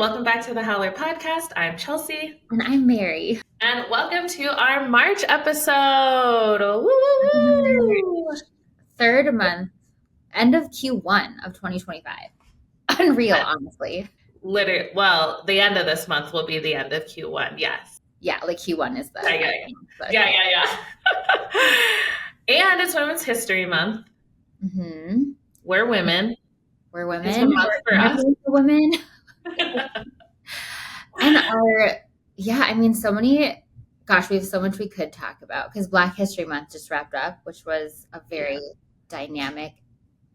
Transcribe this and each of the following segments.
welcome back to the Howler Podcast. I'm Chelsea. And I'm Mary. And welcome to our March episode. Woo! Third month, end of Q1 of 2025. Unreal, honestly. Literally, well, the end of this month will be the end of Q1, yes. Yeah, like Q1 is the Yeah. And it's Women's History Month. Mm-hmm. We're women. We're women. It's a month for us. Women. And we have so much we could talk about because Black History Month just wrapped up, which was a very dynamic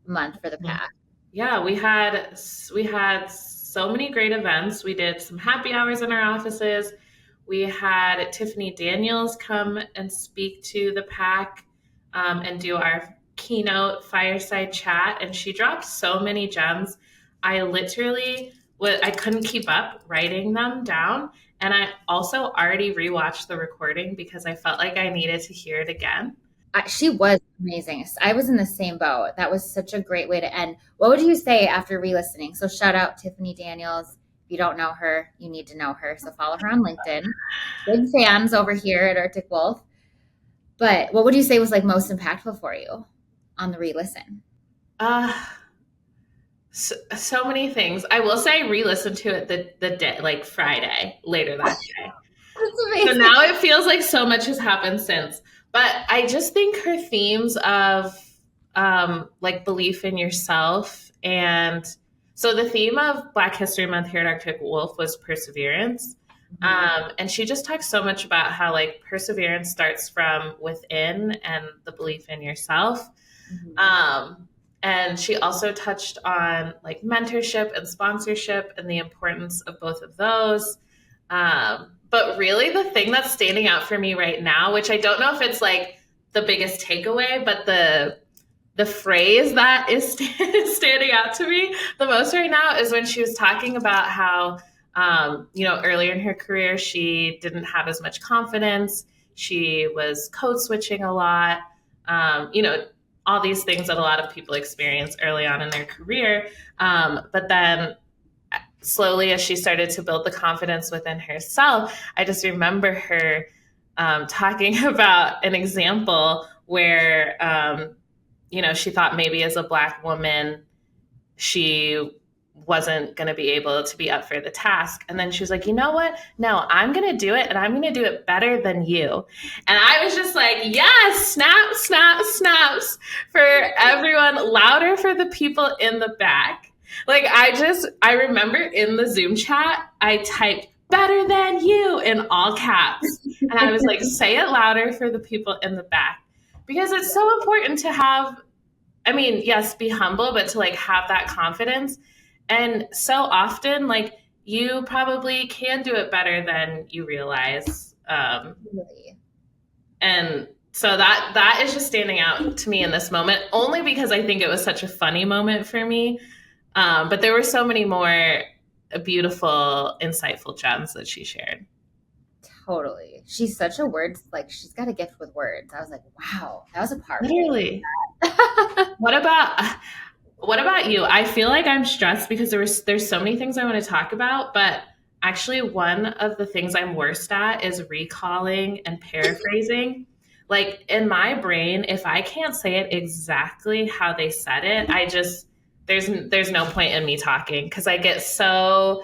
month for the PAC. Yeah, we had so many great events. We did some happy hours in our offices. We had Tiffany Daniels come and speak to the PAC and do our keynote fireside chat, and she dropped so many gems. I couldn't keep up writing them down, and I also already rewatched the recording because I felt like I needed to hear it again. She was amazing. I was in the same boat. That was such a great way to end. What would you say after re-listening? So shout out Tiffany Daniels. If you don't know her, you need to know her. So follow her on LinkedIn. Big fans over here at Arctic Wolf. But what would you say was like most impactful for you on the re-listen? So many things. I will say I re-listened to it the day, like Friday, later that day. That's amazing. So now it feels like so much has happened since. But I just think her themes of like belief in yourself. And so the theme of Black History Month here at Arctic Wolf was perseverance. Mm-hmm. And she just talks so much about how like perseverance starts from within and the belief in yourself. Mm-hmm. And she also touched on like mentorship and sponsorship and the importance of both of those. But really the thing that's standing out for me right now, which I don't know if it's like the biggest takeaway, but the phrase that is standing out to me the most right now is when she was talking about how, earlier in her career, she didn't have as much confidence. She was code switching a lot, all these things that a lot of people experience early on in their career. But then slowly as she started to build the confidence within herself, I just remember her talking about an example where, she thought maybe as a Black woman, she wasn't going to be able to be up for the task. And then she was like, you know what? No, I'm going to do it, and I'm going to do it better than you. And I was just like, yes, snap, snap, snaps for everyone, louder for the people in the back. Like, I remember in the Zoom chat, I typed better than you in all caps. And I was like, say it louder for the people in the back. Because it's so important to have, yes, be humble, but to like have that confidence. And so often, like, you probably can do it better than you realize. Really? And so that is just standing out to me in this moment, only because I think it was such a funny moment for me. But there were so many more beautiful, insightful gems that she shared. Totally. She's such a she's got a gift with words. I was like, wow, that was a part. Literally. What about you? I feel like I'm stressed because there's so many things I want to talk about, but actually one of the things I'm worst at is recalling and paraphrasing. Like in my brain, if I can't say it exactly how they said it, there's no point in me talking because I get so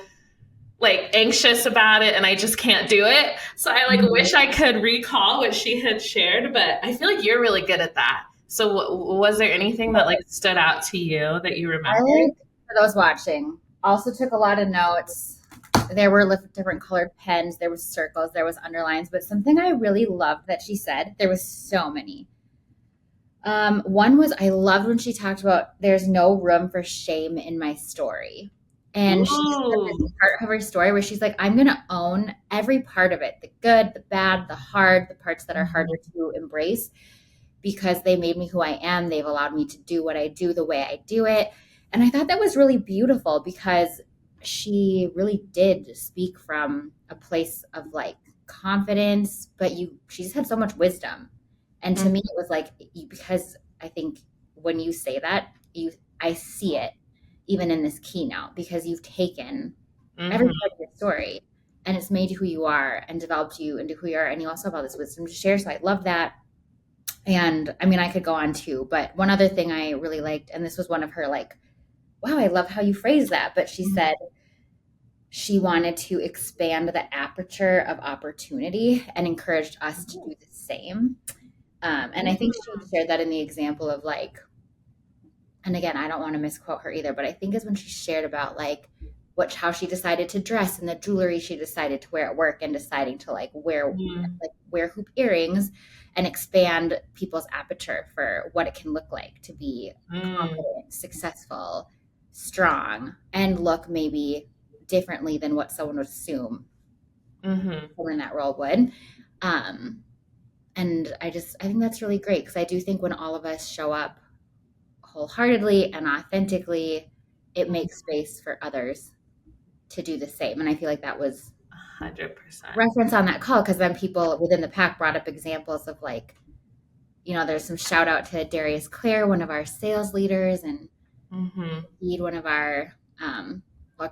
like anxious about it and I just can't do it. So I wish I could recall what she had shared, but I feel like you're really good at that. So was there anything that like stood out to you that you remember? For those watching, also took a lot of notes. There were different colored pens. There was circles. There was underlines. But something I really loved that she said, there was so many. One was I loved when she talked about there's no room for shame in my story. And she said this part of her story where she's like, I'm going to own every part of it, the good, the bad, the hard, the parts that are harder to embrace. Because they made me who I am. They've allowed me to do what I do the way I do it. And I thought that was really beautiful because she really did speak from a place of like confidence, but she just had so much wisdom. And to me, it was like, because I think when you say that, I see it even in this keynote because you've taken every part of your story. And it's made you who you are and developed you into who you are. And you also have all this wisdom to share. So I love that. And I mean, I could go on too, but one other thing I really liked, and this was one of her like, wow, I love how you phrase that. But she said she wanted to expand the aperture of opportunity and encouraged us to do the same. And I think she shared that in the example of like, and again, I don't want to misquote her either, but I think is when she shared about like how she decided to dress and the jewelry she decided to wear at work and deciding to like wear hoop earrings and expand people's aperture for what it can look like to be confident, successful, strong, and look maybe differently than what someone would assume someone in that role would. And I think that's really great because I do think when all of us show up wholeheartedly and authentically, it makes space for others to do the same. And I feel like that was 100% reference on that call because then people within the pack brought up examples of like, you know, there's some shout out to Darius Clare, one of our sales leaders, and Heed, one of our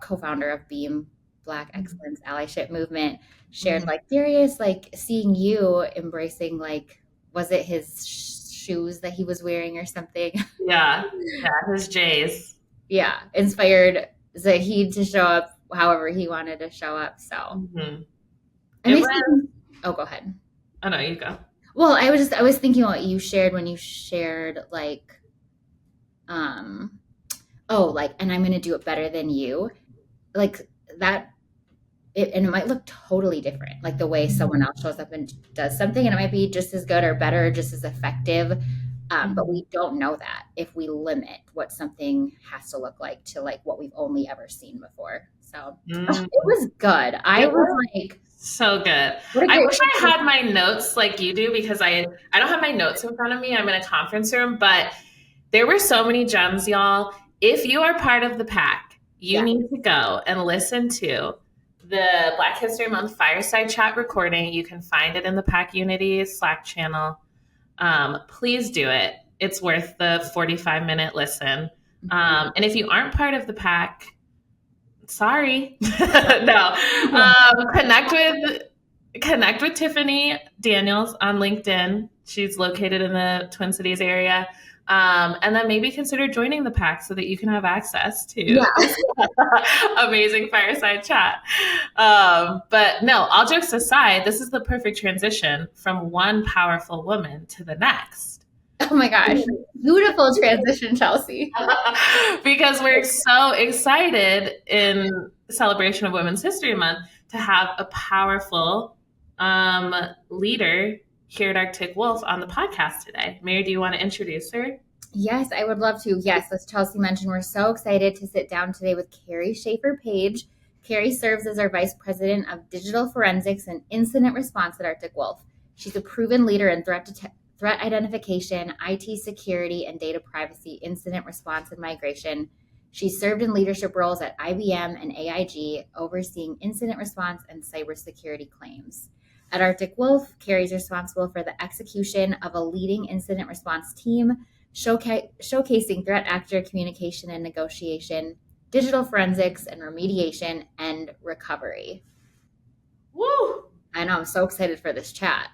co-founder of Beam Black Excellence Allyship Movement, shared like Darius, like seeing you embracing like, was it his shoes that he was wearing or something? Yeah, his J's. Yeah, inspired Zahid to show up however he wanted to show up. So, oh, go ahead. Oh no, you go. Well, I was thinking what you shared when you shared like, and I'm going to do it better than you, like that. And it might look totally different, like the way someone else shows up and does something, and it might be just as good or better, or just as effective. But we don't know that if we limit what something has to look like to like what we've only ever seen before. So it was good. I was like, so good. I wish I had my notes like you do because I don't have my notes in front of me. I'm in a conference room, but there were so many gems, y'all. If you are part of the pack, you need to go and listen to the Black History Month Fireside Chat recording. You can find it in the Pack Unity Slack channel. Please do it. It's worth the 45-minute listen. And if you aren't part of the pack, sorry. No. Connect with Tiffany Daniels on LinkedIn. She's located in the Twin Cities area. And then maybe consider joining the pack so that you can have access to amazing fireside chat. But no, all jokes aside, this is the perfect transition from one powerful woman to the next. Oh my gosh. Beautiful transition, Chelsea. Because we're so excited in celebration of Women's History Month to have a powerful leader here at Arctic Wolf on the podcast today. Mary, do you want to introduce her? Yes, I would love to. Yes, as Chelsea mentioned, we're so excited to sit down today with Kerri Shafer-Page. Kerri serves as our Vice President of Digital Forensics and Incident Response at Arctic Wolf. She's a proven leader in threat identification, IT security, and data privacy, incident response, and migration. She served in leadership roles at IBM and AIG, overseeing incident response and cybersecurity claims. At Arctic Wolf, Kerri is responsible for the execution of a leading incident response team, showcasing threat actor communication and negotiation, digital forensics and remediation, and recovery. Woo! I know, I'm so excited for this chat.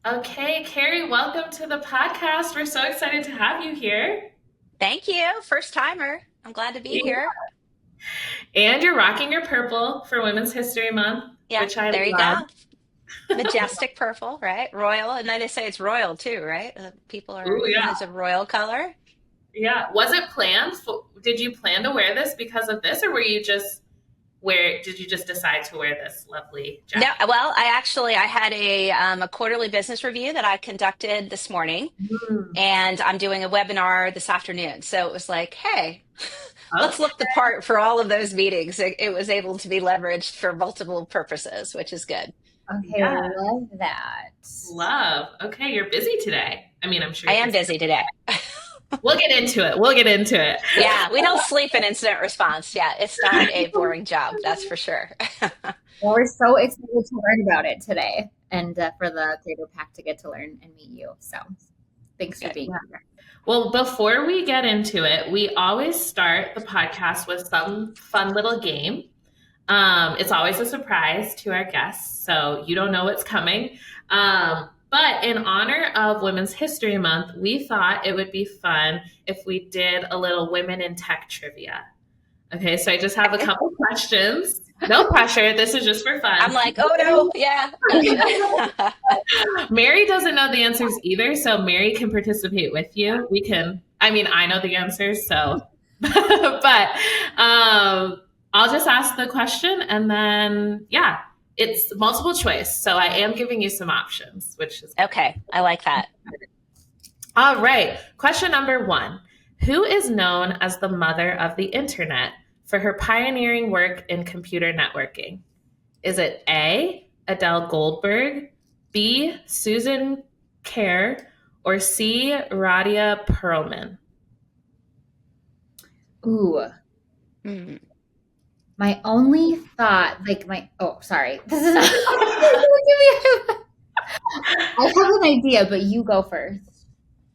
Okay, Kerri, welcome to the podcast. We're so excited to have you here. Thank you. First timer. I'm glad to be here. And you're rocking your purple for Women's History Month, which I there love. You go. Majestic purple, right? Royal. And then they say it's royal too, right? People are it's a royal color. Yeah. Was it planned? Did you plan to wear this because of this, or were you just did you just decide to wear this lovely jacket? No, well, I had a quarterly business review that I conducted this morning, and I'm doing a webinar this afternoon. So it was like, hey, let's look the part for all of those meetings. It was able to be leveraged for multiple purposes, which is good. Okay, I love that. Okay, you're busy today. I mean, I'm sure I am busy today. We'll get into it. Yeah, we don't sleep in incident response. Yeah, it's not a boring job, that's for sure. Well, we're so excited to learn about it today and for the Greater Pack to get to learn and meet you. So thanks for being here. Well, before we get into it, we always start the podcast with some fun little game. It's always a surprise to our guests, so you don't know what's coming. But in honor of Women's History Month, we thought it would be fun if we did a little women in tech trivia. Okay, so I just have a couple questions. No pressure. This is just for fun. I'm like, oh no, yeah. Mary doesn't know the answers either, so Mary can participate with you. I know the answers, so, but I'll just ask the question and then, yeah, it's multiple choice. So I am giving you some options, which is okay. I like that. All right. Question number 1. Who is known as the mother of the internet for her pioneering work in computer networking? Is it A, Adele Goldberg, B, Susan Kare, or C, Radia Perlman? Ooh. My only thought, sorry. This is not, I have an idea, but you go first.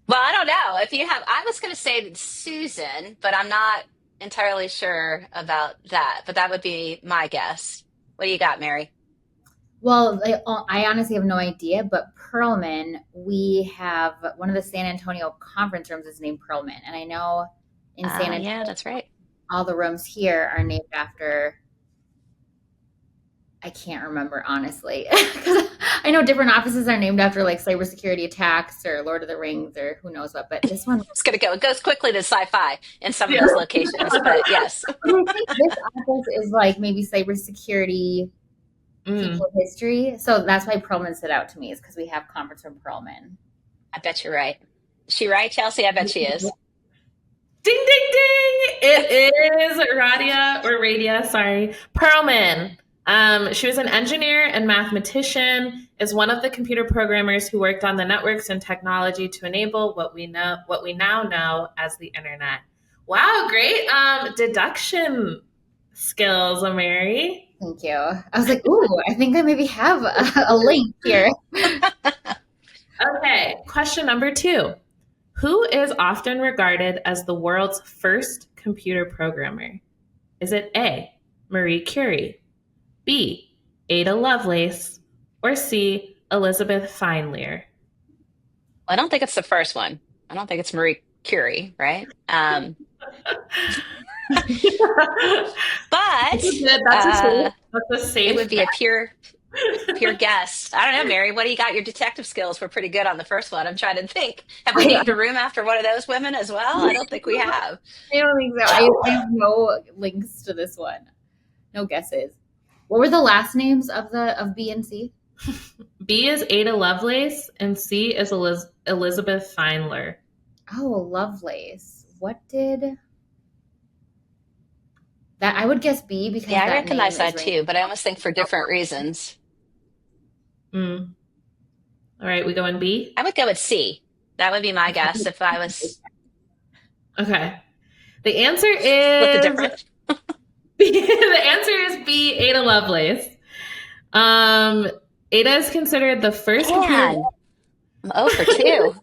Well, I don't know. I was going to say Susan, but I'm not entirely sure about that. But that would be my guess. What do you got, Mary? Well, I honestly have no idea, but Perlman, we have one of the San Antonio conference rooms is named Perlman. And I know in San Antonio, yeah, that's right. all the rooms here are named after, I can't remember, honestly. Because I know different offices are named after like cybersecurity attacks or Lord of the Rings or who knows what. But this one, it goes quickly to sci-fi in some of those locations. But yes. I think this office is like maybe cybersecurity people history. So that's why Perlman stood out to me, is because we have conference room Perlman. I bet you're right. Is she right, Chelsea? I bet she is. Ding, ding, ding. It is Radia Perlman. She was an engineer and mathematician, is one of the computer programmers who worked on the networks and technology to enable what we now know as the internet. Wow, great deduction skills, Mary. Thank you. I was like, ooh, I think I maybe have a link here. Okay, question number 2. Who is often regarded as the world's first computer programmer? Is it A, Marie Curie, B, Ada Lovelace, or C, Elizabeth Feinleer? I don't think it's the first one. I don't think it's Marie Curie, right? But it would be a pure guess. I don't know, Mary. What do you got? Your detective skills were pretty good on the first one. I'm trying to think. Have we named a room after one of those women as well? I don't think we have. I don't think so. I have no links to this one. No guesses. What were the last names of B and C? B is Ada Lovelace and C is Elizabeth Feinleer. Oh, Lovelace. What did that? I would guess B because I recognize that too, but I almost think for different reasons. All right, we go in B? I would go with C. That would be my guess if I was. Okay. The answer is. What's the difference? The answer is B, Ada Lovelace. Ada is considered the first computer. I'm 0 for 2.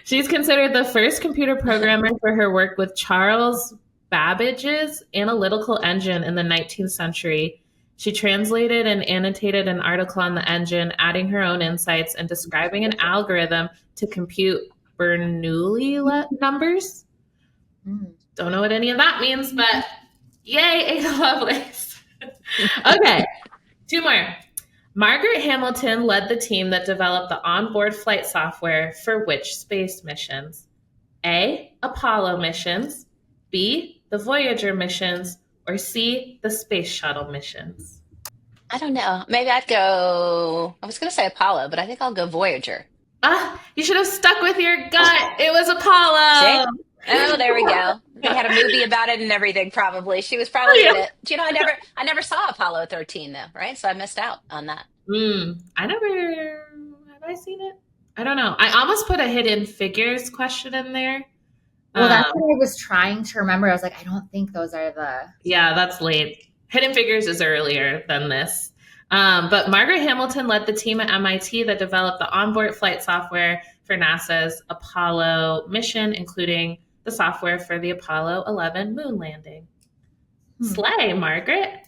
She's considered the first computer programmer for her work with Charles Babbage's analytical engine in the 19th century. She translated and annotated an article on the engine, adding her own insights and describing an algorithm to compute Bernoulli numbers. Don't know what any of that means, but yay, Ada Lovelace. Okay, 2 more. Margaret Hamilton led the team that developed the onboard flight software for which space missions? A, Apollo missions, B, the Voyager missions, or C, the Space Shuttle missions? I don't know. Maybe I was going to say Apollo, but I think I'll go Voyager. You should have stuck with your gut. It was Apollo. Oh, there we go. They had a movie about it and everything, probably. She was probably in it. Do you know, I never saw Apollo 13, though, right? So I missed out on that. Have I seen it? I don't know. I almost put a Hidden Figures question in there. Well, that's what I was trying to remember. I was like, I don't think those are the... Yeah, that's late. Hidden Figures is earlier than this. But Margaret Hamilton led the team at MIT that developed the onboard flight software for NASA's Apollo mission, including the software for the Apollo 11 moon landing. Slay, Margaret.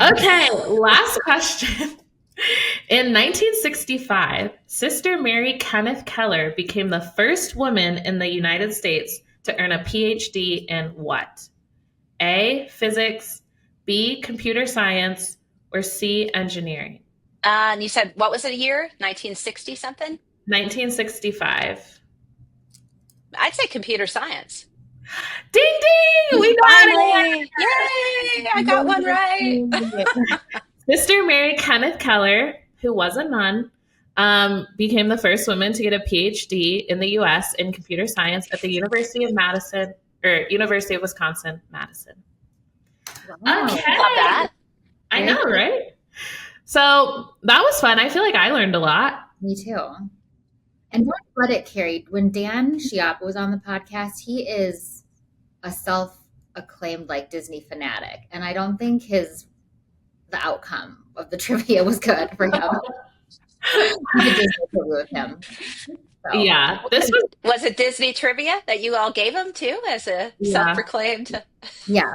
Okay, last question. In 1965, Sister Mary Kenneth Keller became the first woman in the United States to earn a PhD in what? A, physics, B, computer science, or C, engineering? And you said, what was it a year? 1960 something? 1965. I'd say computer science. Ding ding! We got Finally! it! Yay! I got one right. Sister Mary Kenneth Keller, who was a nun, became the first woman to get a PhD in the U.S. in computer science at the University of Madison, or University of Wisconsin, Madison. Wow. Okay. Love that. I know, right? So that was fun. I feel like I learned a lot. Me too. And don't let it carry. When Dan Chiappa was on the podcast, he is a self-acclaimed like Disney fanatic, and I don't think the outcome of the trivia was good for him. The Disney trivia with him. So. Yeah, this was it Disney trivia that you all gave him too, as a self-proclaimed? Yeah,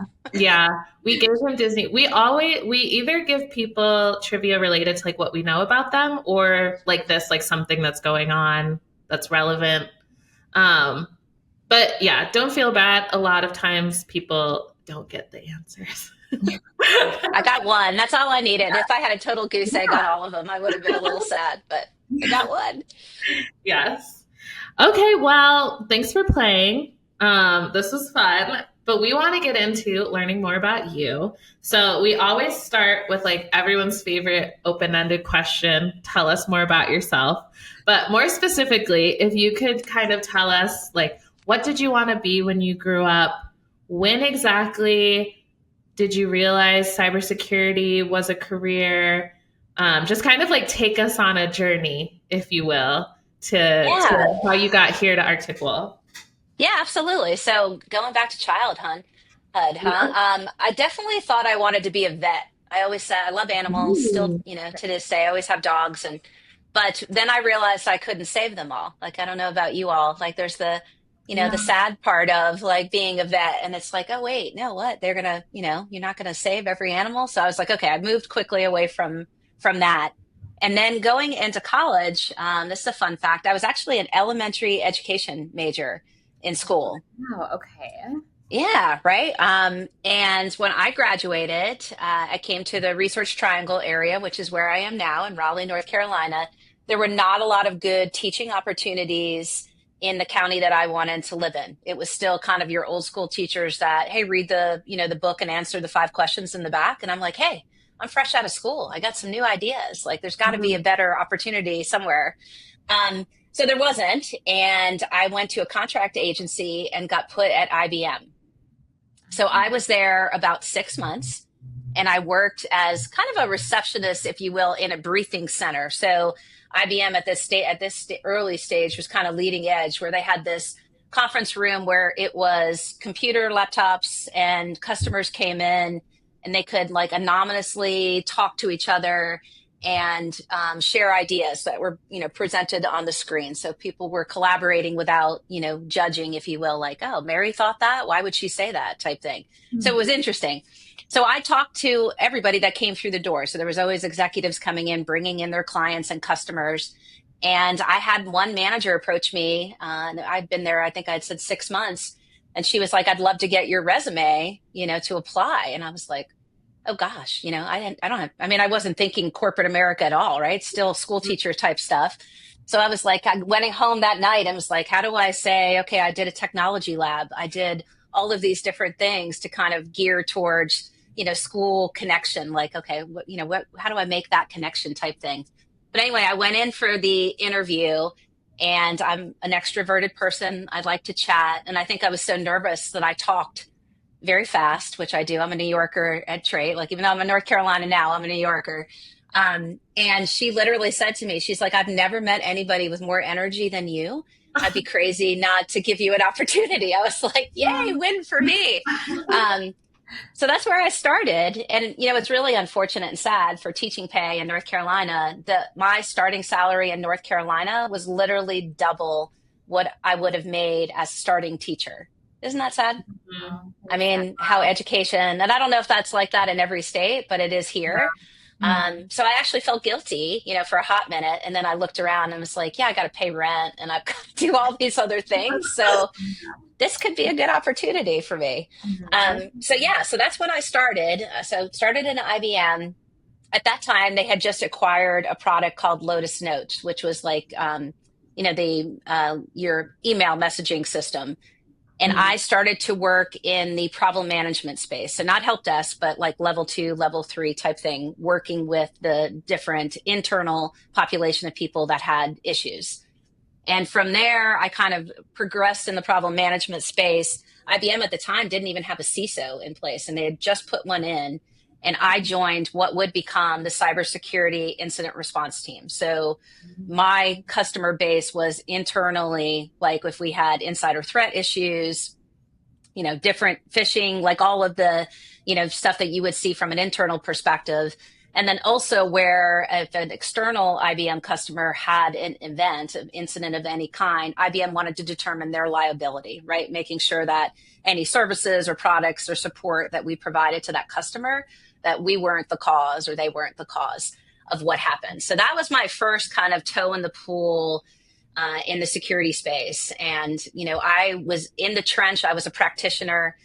we gave him Disney. We either give people trivia related to like what we know about them, or like this, like something that's going on that's relevant. But yeah, don't feel bad. A lot of times people don't get the answers. I got one. That's all I needed. If I had a total goose egg on all of them, I would have been a little sad, but I got one. Yes. Okay, well, thanks for playing. This was fun, but we want to get into learning more about you. So we always start with like everyone's favorite open-ended question. Tell us more about yourself. But more specifically, if you could kind of tell us like, what did you want to be when you grew up? When exactly did you realize cybersecurity was a career? Just kind of like take us on a journey, if you will, to how you got here to Arctic Wolf. Yeah, absolutely. So going back to childhood, I definitely thought I wanted to be a vet. I always said I love animals. Still, to this day, I always have dogs. But then I realized I couldn't save them all. Like, I don't know about you all. Like, there's the sad part of like being a vet, and it's like, oh wait, no, what? They're gonna, you're not gonna save every animal. So I was like, okay, I moved quickly away from that. And then going into college, this is a fun fact. I was actually an elementary education major in school. Oh, okay. Yeah, right. And when I graduated, I came to the Research Triangle area, which is where I am now in Raleigh, North Carolina. There were not a lot of good teaching opportunities in the county that I wanted to live in. It was still kind of your old school teachers that, hey, read the book and answer the 5 questions in the back. And I'm like, hey, I'm fresh out of school. I got some new ideas. Like, there's got to be a better opportunity somewhere. So there wasn't. And I went to a contract agency and got put at IBM. So I was there about 6 months, and I worked as kind of a receptionist, if you will, in a briefing center. So IBM at this early stage was kind of leading edge, where they had this conference room where it was computer laptops, and customers came in and they could like anonymously talk to each other and share ideas that were, presented on the screen. So people were collaborating without, judging, if you will, like, oh, Mary thought that, why would she say that type thing. Mm-hmm. So it was interesting. So I talked to everybody that came through the door. So there was always executives coming in, bringing in their clients and customers. And I had one manager approach me. I'd been there, I think I'd said 6 months. And she was like, I'd love to get your resume, to apply. And I was like, oh gosh, I wasn't thinking corporate America at all, right? Still school teacher type stuff. So I was like, I went home that night and was like, how do I say, okay, I did a technology lab. I did all of these different things to kind of gear towards, school connection. Like, okay, how do I make that connection type thing? But anyway, I went in for the interview, and I'm an extroverted person. I like to chat. And I think I was so nervous that I talked very fast, which I do. I'm a New Yorker at trait. Like, even though I'm in North Carolina now, I'm a New Yorker. And she literally said to me, she's like, I've never met anybody with more energy than you. I'd be crazy not to give you an opportunity. I was like, yay, win for me. So that's where I started. And, it's really unfortunate and sad for teaching pay in North Carolina. My starting salary in North Carolina was literally double what I would have made as starting teacher Isn't that sad? Mhm. I mean, how education, and I don't know if that's like that in every state, but it is here. So I actually felt guilty, for a hot minute. And then I looked around and was like, yeah, I got to pay rent and I've got to do all these other things. So this could be a good opportunity for me. So that's when I started. So started in IBM. At that time, they had just acquired a product called Lotus Notes, which was like, the your email messaging system. And I started to work in the problem management space. So not help desk, but like level 2, level 3 type thing, working with the different internal population of people that had issues. And from there, I kind of progressed in the problem management space. IBM at the time didn't even have a CISO in place, and they had just put one in. And I joined what would become the cybersecurity incident response team. So my customer base was internally, like if we had insider threat issues, different phishing, like all of the, stuff that you would see from an internal perspective. And then also where if an external IBM customer had an event, an incident of any kind, IBM wanted to determine their liability, right? Making sure that any services or products or support that we provided to that customer, that we weren't the cause or they weren't the cause of what happened. So that was my first kind of toe in the pool in the security space. And, I was in the trench. I was a practitioner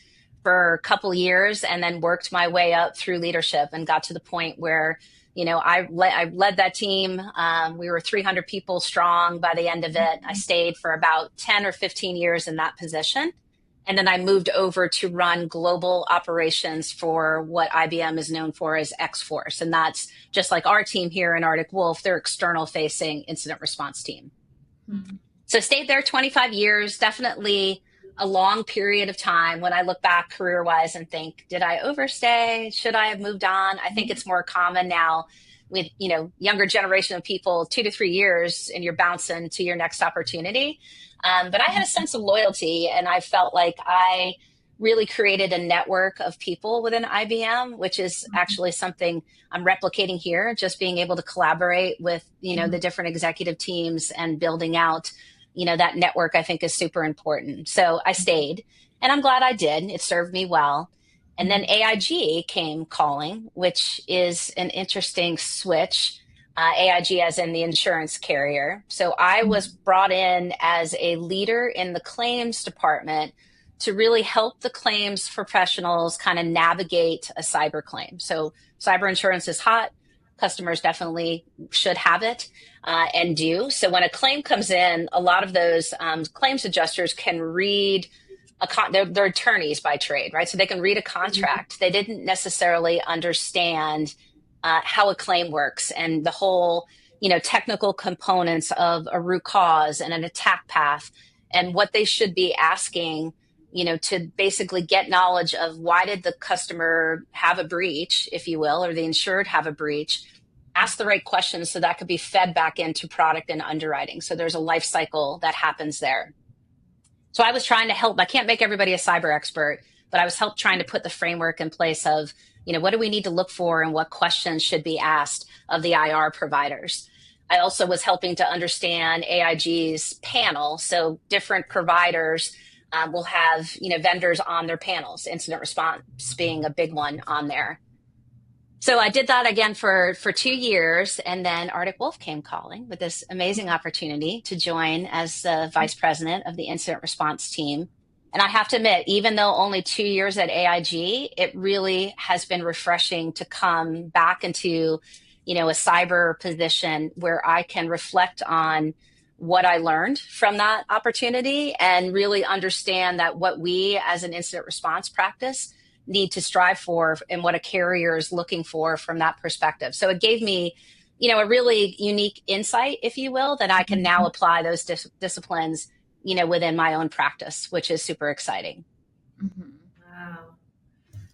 for a couple years and then worked my way up through leadership and got to the point where, I led that team. We were 300 people strong by the end of it. I stayed for about 10 or 15 years in that position. And then I moved over to run global operations for what IBM is known for as X-Force. And that's just like our team here in Arctic Wolf, their external facing incident response team. So stayed there 25 years, definitely a long period of time when I look back career wise and think, did I overstay? Should I have moved on? I think it's more common now with, younger generation of people, 2 to 3 years and you're bouncing to your next opportunity. But I had a sense of loyalty and I felt like I really created a network of people within IBM, which is actually something I'm replicating here, just being able to collaborate with, the different executive teams and building out, that network I think is super important. So I stayed and I'm glad I did. It served me well. And then AIG came calling, which is an interesting switch. AIG as in the insurance carrier. So I was brought in as a leader in the claims department to really help the claims professionals kind of navigate a cyber claim. So cyber insurance is hot. Customers definitely should have it and do. So when a claim comes in, a lot of those claims adjusters can read they're attorneys by trade, right? So they can read a contract. They didn't necessarily understand how a claim works and the whole, technical components of a root cause and an attack path and what they should be asking, to basically get knowledge of why did the customer have a breach, if you will, or the insured have a breach, ask the right questions so that could be fed back into product and underwriting. So there's a life cycle that happens there. So I was trying to help. I can't make everybody a cyber expert, but I was trying to put the framework in place of, what do we need to look for and what questions should be asked of the IR providers. I also was helping to understand AIG's panel. So different providers will have, vendors on their panels, incident response being a big one on there. So I did that again for 2 years. And then Arctic Wolf came calling with this amazing opportunity to join as the vice president of the incident response team. And I have to admit, even though only 2 years at AIG, it really has been refreshing to come back into, a cyber position where I can reflect on what I learned from that opportunity and really understand that what we as an incident response practice need to strive for and what a carrier is looking for from that perspective. So it gave me, a really unique insight, if you will, that I can now apply those disciplines, within my own practice, which is super exciting.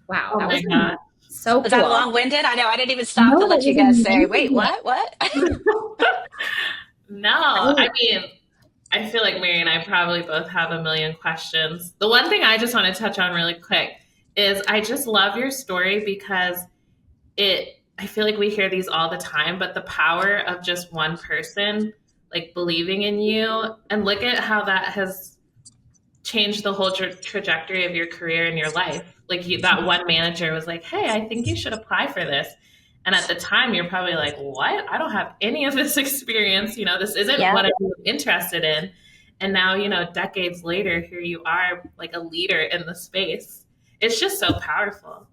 Wow. Oh my God. So was that long-winded? I know. I didn't even stop to let you guys say, wait, what? No, I mean, I feel like Mary and I probably both have a million questions. The one thing I just want to touch on really quick is I just love your story because I feel like we hear these all the time, but the power of just one person, like believing in you, and look at how that has changed the whole trajectory of your career and your life. Like that one manager was like, hey, I think you should apply for this. And at the time, you're probably like, what? I don't have any of this experience. This isn't Yeah. what I'm interested in. And now, decades later, here you are like a leader in the space. It's just so powerful.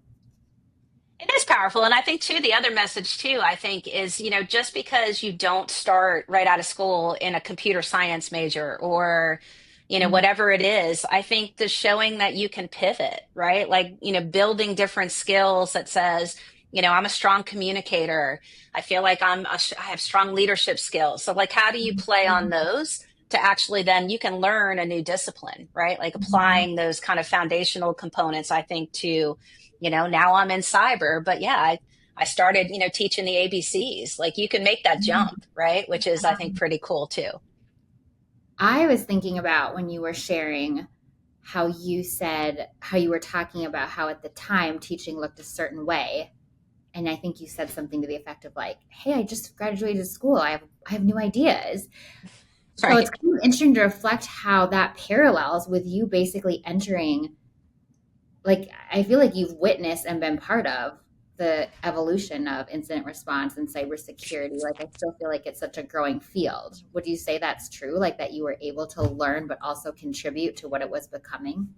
It is powerful. And I think too, the other message too, I think is, just because you don't start right out of school in a computer science major or, whatever it is, I think the showing that you can pivot, right? Like, building different skills that says, I'm a strong communicator. I feel like I have strong leadership skills. So like, how do you play on those to actually then you can learn a new discipline, right? Like applying those kind of foundational components, I think to, now I'm in cyber, but yeah, I started, teaching the ABCs. Like you can make that jump, right? Which is, I think, pretty cool too. I was thinking about when you were sharing how you were talking about how at the time teaching looked a certain way. And I think you said something to the effect of like, hey, I just graduated school. I have new ideas. Right. So it's kind of interesting to reflect how that parallels with you basically entering, like, I feel like you've witnessed and been part of the evolution of incident response and cybersecurity. Like, I still feel like it's such a growing field. Would you say that's true? Like that you were able to learn, but also contribute to what it was becoming?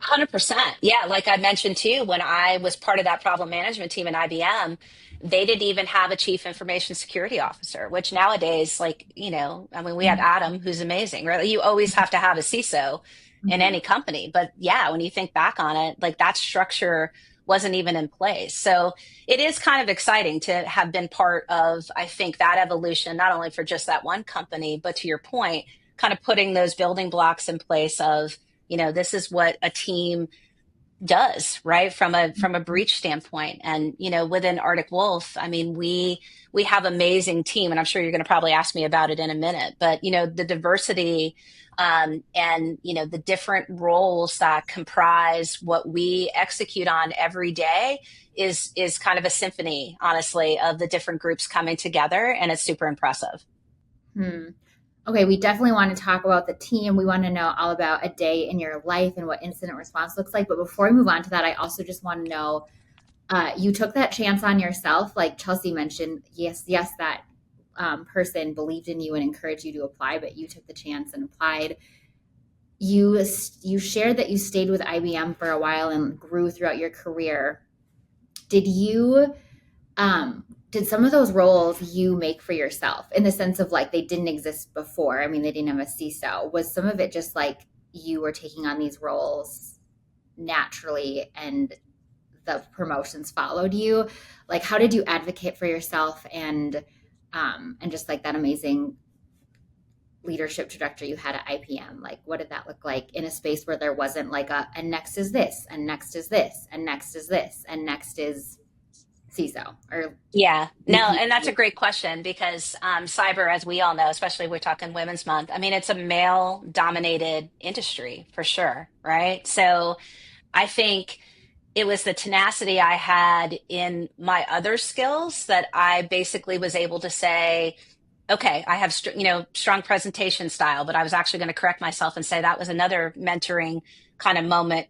100%. Yeah. Like I mentioned too, when I was part of that problem management team at IBM, they didn't even have a chief information security officer, which nowadays, like, we had Adam, who's amazing, right? You always have to have a CISO in any company. But yeah, when you think back on it, like that structure wasn't even in place. So it is kind of exciting to have been part of, I think, that evolution, not only for just that one company, but to your point, kind of putting those building blocks in place of, this is what a team does, right? From a breach standpoint. And, within Arctic Wolf, I mean, we have amazing team, and I'm sure you're going to probably ask me about it in a minute, but, the diversity, and, the different roles that comprise what we execute on every day is kind of a symphony, honestly, of the different groups coming together. And it's super impressive. Okay, we definitely want to talk about the team. We want to know all about a day in your life and what incident response looks like. But before we move on to that, I also just want to know, you took that chance on yourself. Like Chelsea mentioned, yes, that person believed in you and encouraged you to apply, but you took the chance and applied. You shared that you stayed with IBM for a while and grew throughout your career. Did some of those roles you make for yourself in the sense of like they didn't exist before? I mean, they didn't have a CISO. Was some of it just like you were taking on these roles naturally and the promotions followed you? Like, how did you advocate for yourself and just like that amazing leadership trajectory you had at IBM? Like, what did that look like in a space where there wasn't like and next is this, and next is this, and next is this, and next is CISO? Or Yeah, no, and that's a great question because cyber, as we all know, especially we're talking Women's Month, I mean, it's a male dominated industry for sure, right? So I think it was the tenacity I had in my other skills that I basically was able to say, okay, I have, strong presentation style, but I was actually going to correct myself and say that was another mentoring kind of moment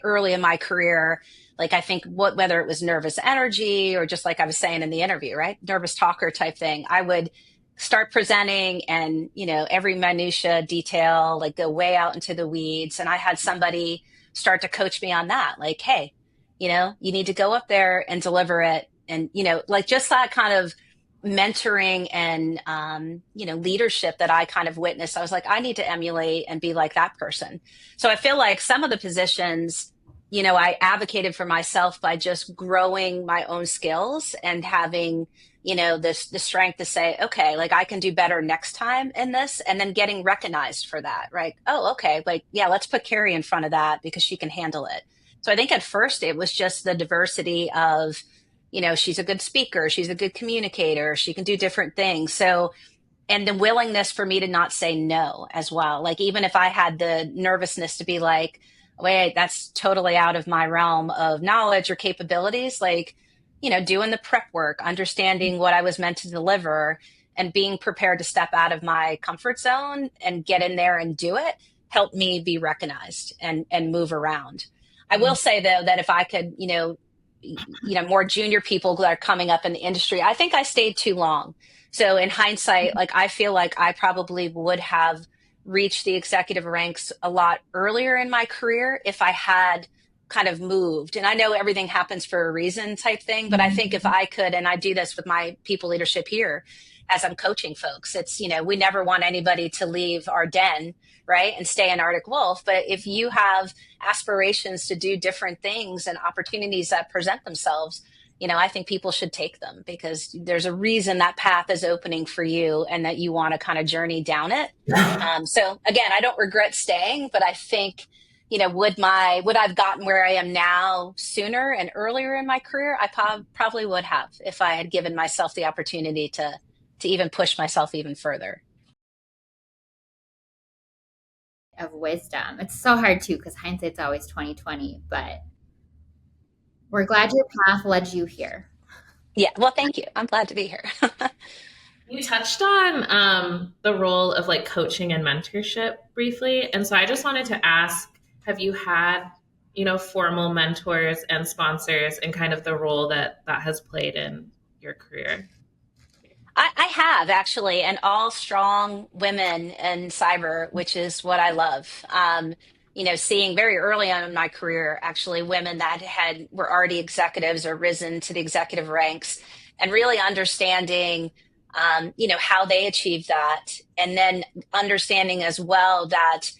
early in my career. Like, I think whether it was nervous energy or just like I was saying in the interview, right? Nervous talker type thing. I would start presenting and, every minutia detail, like go way out into the weeds. And I had somebody start to coach me on that. Like, hey, you need to go up there and deliver it. And, like just that kind of mentoring and, leadership that I kind of witnessed. I was like, I need to emulate and be like that person. So I feel like some of the positions, I advocated for myself by just growing my own skills and having, the strength to say, okay, like I can do better next time in this, and then getting recognized for that, right? Oh, okay. Like, yeah, let's put Kerri in front of that because she can handle it. So I think at first it was just the diversity of, she's a good speaker, she's a good communicator, she can do different things. So, and the willingness for me to not say no as well. Like, even if I had the nervousness to be like, wait, that's totally out of my realm of knowledge or capabilities, like, doing the prep work, understanding what I was meant to deliver, and being prepared to step out of my comfort zone and get in there and do it helped me be recognized and move around. I will say though that if I could, more junior people that are coming up in the industry, I think I stayed too long. So in hindsight, like I feel like I probably would have reached the executive ranks a lot earlier in my career if I had kind of moved. And I know everything happens for a reason type thing, but I think if I could, and I do this with my people leadership here as I'm coaching folks, it's, we never want anybody to leave our den, right, and stay in Arctic Wolf. But if you have aspirations to do different things and opportunities that present themselves, I think people should take them because there's a reason that path is opening for you and that you want to kind of journey down it. So again, I don't regret staying, but I think, would I've gotten where I am now sooner and earlier in my career? I probably would have if I had given myself the opportunity to even push myself even further. Of wisdom. It's so hard too, because hindsight's always 2020, but we're glad your path led you here. Yeah. Well, thank you. I'm glad to be here. You touched on the role of like coaching and mentorship briefly. And so I just wanted to ask, have you had, formal mentors and sponsors and kind of the role that has played in your career? I have actually, and all strong women in cyber, which is what I love. Seeing very early on in my career, actually, women that were already executives or risen to the executive ranks, and really understanding, how they achieved that, and then understanding as well that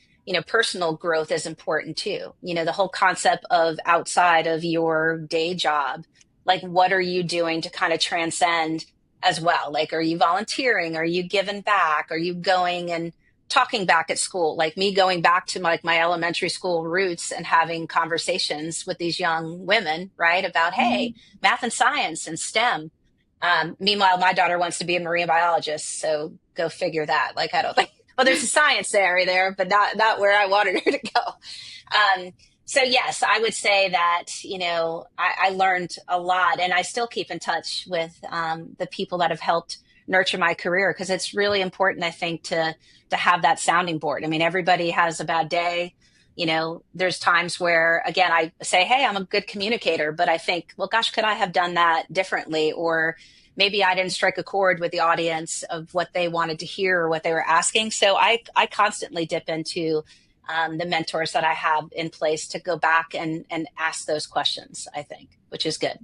personal growth is important too. The whole concept of outside of your day job, like what are you doing to kind of transcend as well? Like, are you volunteering? Are you giving back? Are you going and talking back at school? Like me going back to my elementary school roots and having conversations with these young women, right? About, hey, math and science and STEM. Meanwhile, my daughter wants to be a marine biologist. So go figure that. Like, I don't think, well, there's a science area there, but not where I wanted her to go. So yes, I would say that, I learned a lot, and I still keep in touch with the people that have helped nurture my career, because it's really important, I think, to have that sounding board. I mean, everybody has a bad day. There's times where, again, I say, hey, I'm a good communicator, but I think, well, gosh, could I have done that differently? Or maybe I didn't strike a chord with the audience of what they wanted to hear or what they were asking. So I constantly dip into the mentors that I have in place to go back and ask those questions, I think, which is good.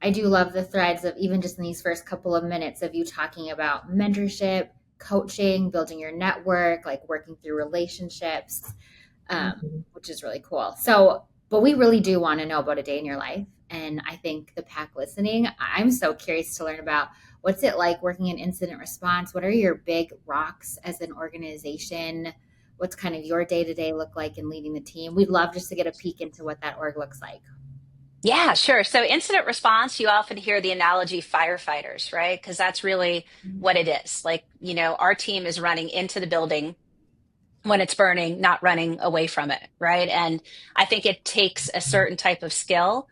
I do love the threads of even just in these first couple of minutes of you talking about mentorship, coaching, building your network, like working through relationships, which is really cool. So, but we really do want to know about a day in your life. And I think the pack listening, I'm so curious to learn about what's it like working in incident response? What are your big rocks as an organization? What's kind of your day-to-day look like in leading the team? We'd love just to get a peek into what that org looks like. Yeah, sure. So incident response, you often hear the analogy firefighters, right? Because that's really what it is. Like, our team is running into the building when it's burning, not running away from it, right? And I think it takes a certain type of skill,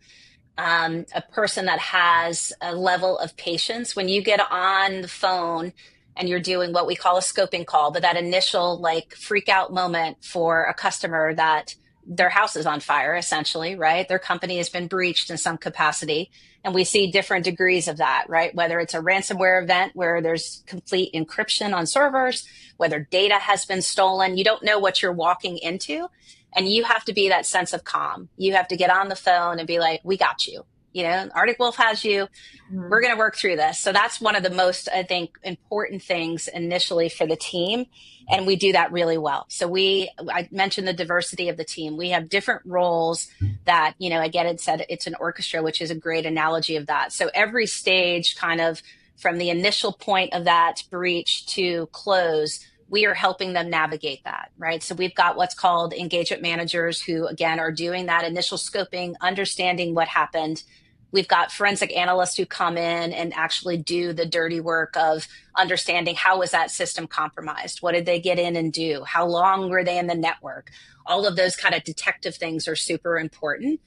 a person that has a level of patience. When you get on the phone and you're doing what we call a scoping call, but that initial like freak out moment for a customer that their house is on fire, essentially, right? Their company has been breached in some capacity. And we see different degrees of that, right? Whether it's a ransomware event where there's complete encryption on servers, whether data has been stolen, you don't know what you're walking into. And you have to be that sense of calm. You have to get on the phone and be like, we got you. Arctic Wolf has you. We're going to work through this. So that's one of the most, I think, important things initially for the team. And we do that really well. So I mentioned the diversity of the team. We have different roles that, again, it said it's an orchestra, which is a great analogy of that. So every stage kind of from the initial point of that breach to close, we are helping them navigate that, right? So we've got what's called engagement managers who, again, are doing that initial scoping, understanding what happened. We've got forensic analysts who come in and actually do the dirty work of understanding how was that system compromised? What did they get in and do? How long were they in the network? All of those kind of detective things are super important.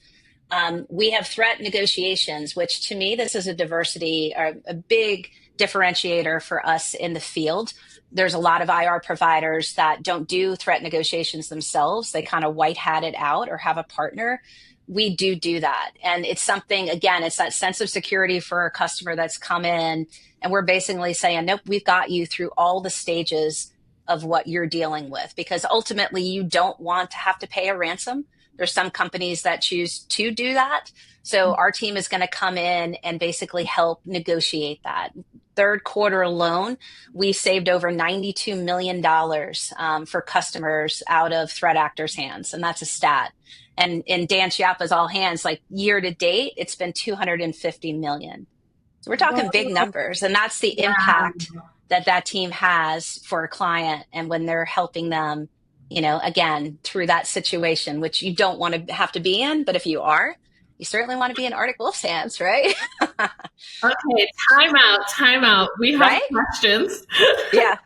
We have threat negotiations, which to me, this is a diversity, a big differentiator for us in the field. There's a lot of IR providers that don't do threat negotiations themselves. They kind of white hat it out or have a partner. We do that. And it's something, again, it's that sense of security for a customer that's come in. And we're basically saying, nope, we've got you through all the stages of what you're dealing with, because ultimately you don't want to have to pay a ransom. There's some companies that choose to do that. So our team is going to come in and basically help negotiate that. Third quarter alone, we saved over $92 million for customers out of threat actors' hands. And that's a stat. And in Dan Chiappa's all hands, like year to date, it's been 250 million. So we're talking big numbers. And that's the impact that team has for a client. And when they're helping them, again, through that situation, which you don't want to have to be in, but if you are, you certainly want to be in Arctic Wolf's hands, right? Okay, time out. We have questions. Yeah.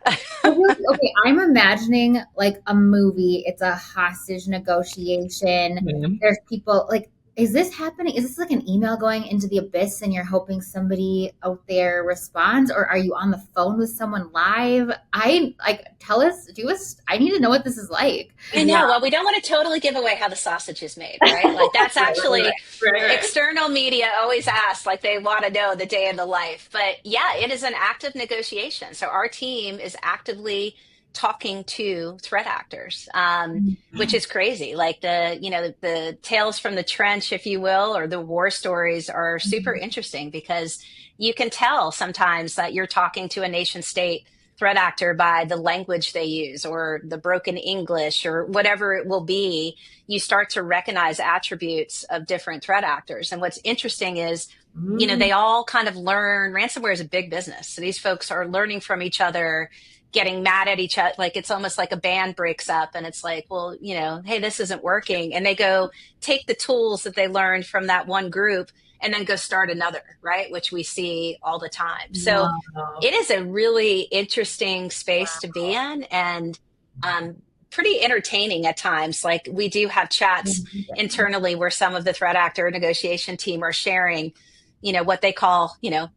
Okay, I'm imagining like a movie. It's a hostage negotiation. Mm-hmm. There's people like, is this happening? Is this like an email going into the abyss and you're hoping somebody out there responds, or are you on the phone with someone live? Tell us, I need to know what this is like. I know. Yeah. Well, we don't want to totally give away how the sausage is made, right? Like that's actually right. External media always asks, like they want to know the day in the life. But yeah, it is an active negotiation. So our team is actively talking to threat actors, which is crazy. Like the tales from the trench, if you will, or the war stories are super interesting, because you can tell sometimes that you're talking to a nation state threat actor by the language they use or the broken English or whatever it will be. You start to recognize attributes of different threat actors. And what's interesting is, they all kind of learn. Ransomware is a big business. So these folks are learning from each other, getting mad at each other. Like it's almost like a band breaks up and it's like, well, hey, this isn't working. And they go take the tools that they learned from that one group and then go start another, right? Which we see all the time. So it is a really interesting space to be in, and pretty entertaining at times. Like we do have chats internally where some of the threat actor negotiation team are sharing what they call,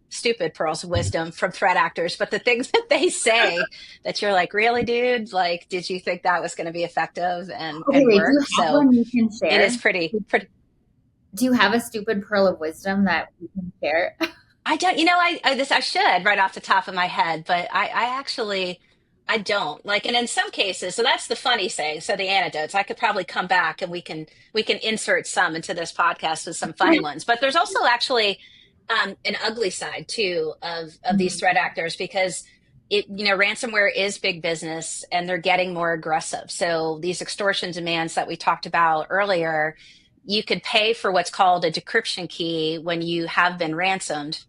stupid pearls of wisdom from threat actors, but the things that they say that you're like, really, dude? Like, did you think that was going to be effective and work? Do you have one you can share? It is pretty. Do you have a stupid pearl of wisdom that you can share? I don't, I should right off the top of my head, but I don't. Like, and in some cases, so that's the funny thing. So the anecdotes, I could probably come back and we can insert some into this podcast with some funny ones. But there's also actually an ugly side too of these threat actors, because ransomware is big business and they're getting more aggressive. So these extortion demands that we talked about earlier, you could pay for what's called a decryption key when you have been ransomed.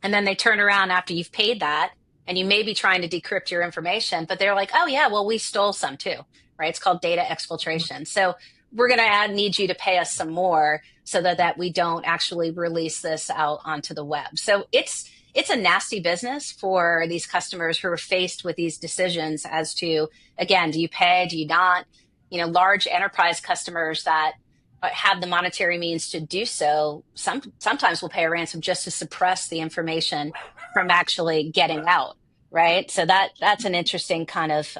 And then they turn around after you've paid that, and you may be trying to decrypt your information, but they're like, oh yeah, well, we stole some too, right? It's called data exfiltration. So we're going to need you to pay us some more so that we don't actually release this out onto the web. So it's a nasty business for these customers who are faced with these decisions as to, again, do you pay, do you not? Large enterprise customers that have the monetary means to do so, sometimes will pay a ransom just to suppress the information from actually getting out, right? So that's an interesting kind of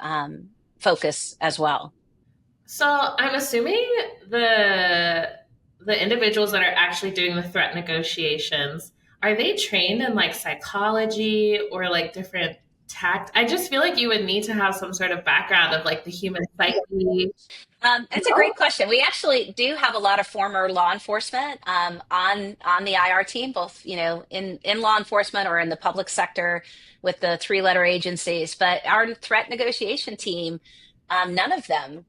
focus as well. So I'm assuming the individuals that are actually doing the threat negotiations, are they trained in like psychology or like different tact? I just feel like you would need to have some sort of background of like the human psyche. That's a great question. We actually do have a lot of former law enforcement on the IR team, both in law enforcement or in the public sector with the 3-letter agencies. But our threat negotiation team, none of them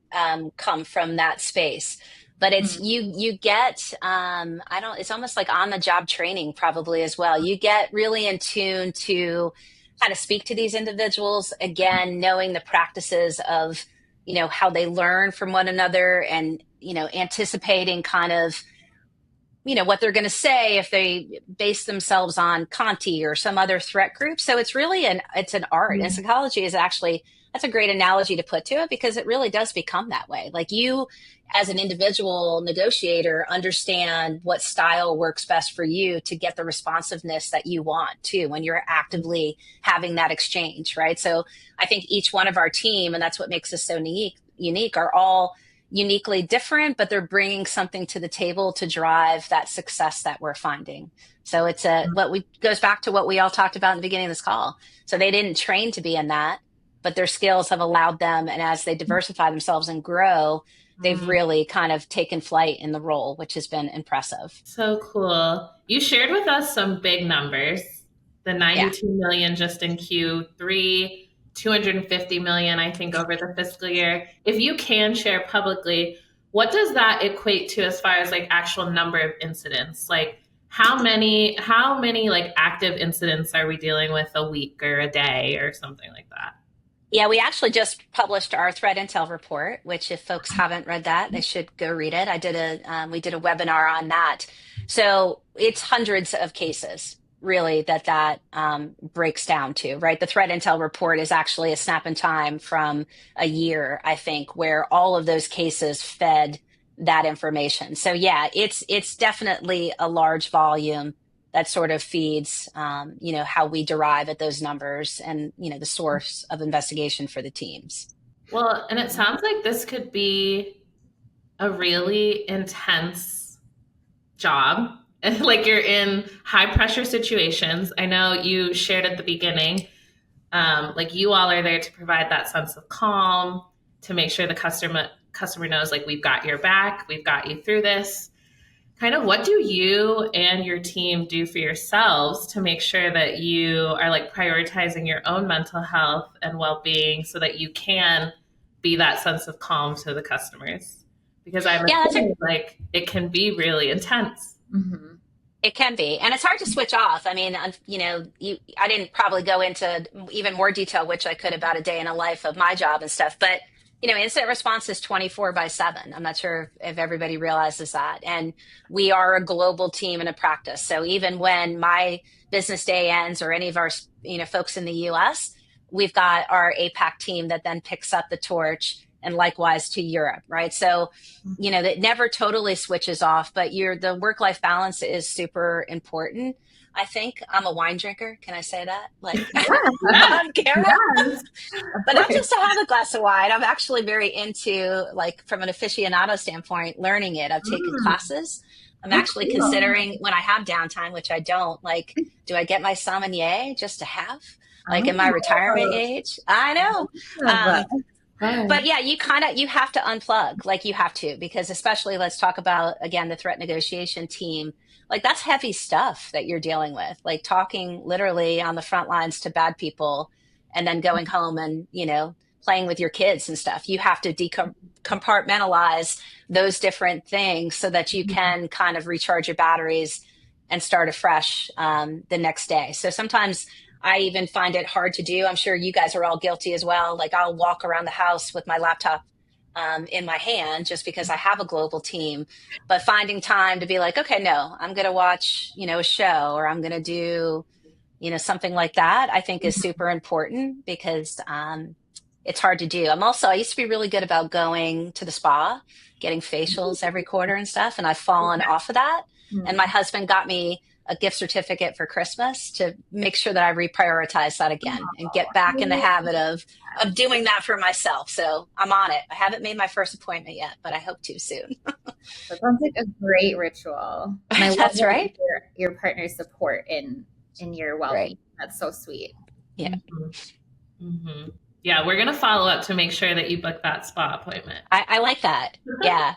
come from that space. But it's you get it's almost like on the job training probably as well. You get really in tune to kind of speak to these individuals, again, knowing the practices of how they learn from one another, and anticipating kind of what they're going to say if they base themselves on Conti or some other threat group. So it's really an art, and psychology is actually that's a great analogy to put to it, because it really does become that way. Like, you as an individual negotiator understand what style works best for you to get the responsiveness that you want too when you're actively having that exchange, right? So I think each one of our team, and that's what makes us so unique, are all uniquely different, but they're bringing something to the table to drive that success that we're finding. So it's goes back to what we all talked about in the beginning of this call. So they didn't train to be in that, but their skills have allowed them. And as they diversify themselves and grow, they've really kind of taken flight in the role, which has been impressive. So cool. You shared with us some big numbers, the 92 million just in Q3, 250 million, I think, over the fiscal year. If you can share publicly, what does that equate to as far as like actual number of incidents? Like how many like active incidents are we dealing with a week or a day or something like that? Yeah, we actually just published our threat intel report, which if folks haven't read that, they should go read it. We did a webinar on that. So it's hundreds of cases really that breaks down to, right? The threat intel report is actually a snap in time from a year, I think, where all of those cases fed that information. So yeah, it's definitely a large volume that sort of feeds, how we derive at those numbers and, the source of investigation for the teams. Well, and it sounds like this could be a really intense job. Like you're in high pressure situations. I know you shared at the beginning, like you all are there to provide that sense of calm, to make sure the customer knows like we've got your back, we've got you through this. Kind of what do you and your team do for yourselves to make sure that you are like prioritizing your own mental health and well-being so that you can be that sense of calm to the customers? Because I'm assuming like it can be really intense. Mm-hmm. It can be. And it's hard to switch off. I mean, I didn't probably go into even more detail, which I could, about a day in a life of my job and stuff. But incident response is 24/7. I'm not sure if everybody realizes that. And we are a global team and a practice. So even when my business day ends or any of our, folks in the US, we've got our APAC team that then picks up the torch, and likewise to Europe, right? So, that never totally switches off, but the work-life balance is super important. I think I'm a wine drinker. Can I say that? Like on camera? Yes. But not just to have a glass of wine. I'm actually very into, like, from an aficionado standpoint, learning it. I've taken classes. I'm actually considering when I have downtime, which I don't, like, do I get my sommelier just to have? Like in my retirement age? I know. But yeah, you have to unplug, like you have to, because especially let's talk about, again, the threat negotiation team. Like that's heavy stuff that you're dealing with, like talking literally on the front lines to bad people and then going home and, playing with your kids and stuff. You have to compartmentalize those different things so that you can kind of recharge your batteries and start afresh the next day. So sometimes I even find it hard to do. I'm sure you guys are all guilty as well. Like I'll walk around the house with my laptop in my hand just because I have a global team, but finding time to be like, okay, no, I'm going to watch, a show, or I'm going to do, something like that, I think is super important because it's hard to do. I used to be really good about going to the spa, getting facials every quarter and stuff. And I've fallen off of that. And my husband got me a gift certificate for Christmas to make sure that I reprioritize that again and get back in the habit of doing that for myself. So I'm on it. I haven't made my first appointment yet, but I hope to soon. That sounds like a great ritual. And I That's love right. Your partner's support in your well-being. Right. That's so sweet. Yeah. Mm-hmm. Yeah, we're going to follow up to make sure that you book that spa appointment. I like that. Yeah.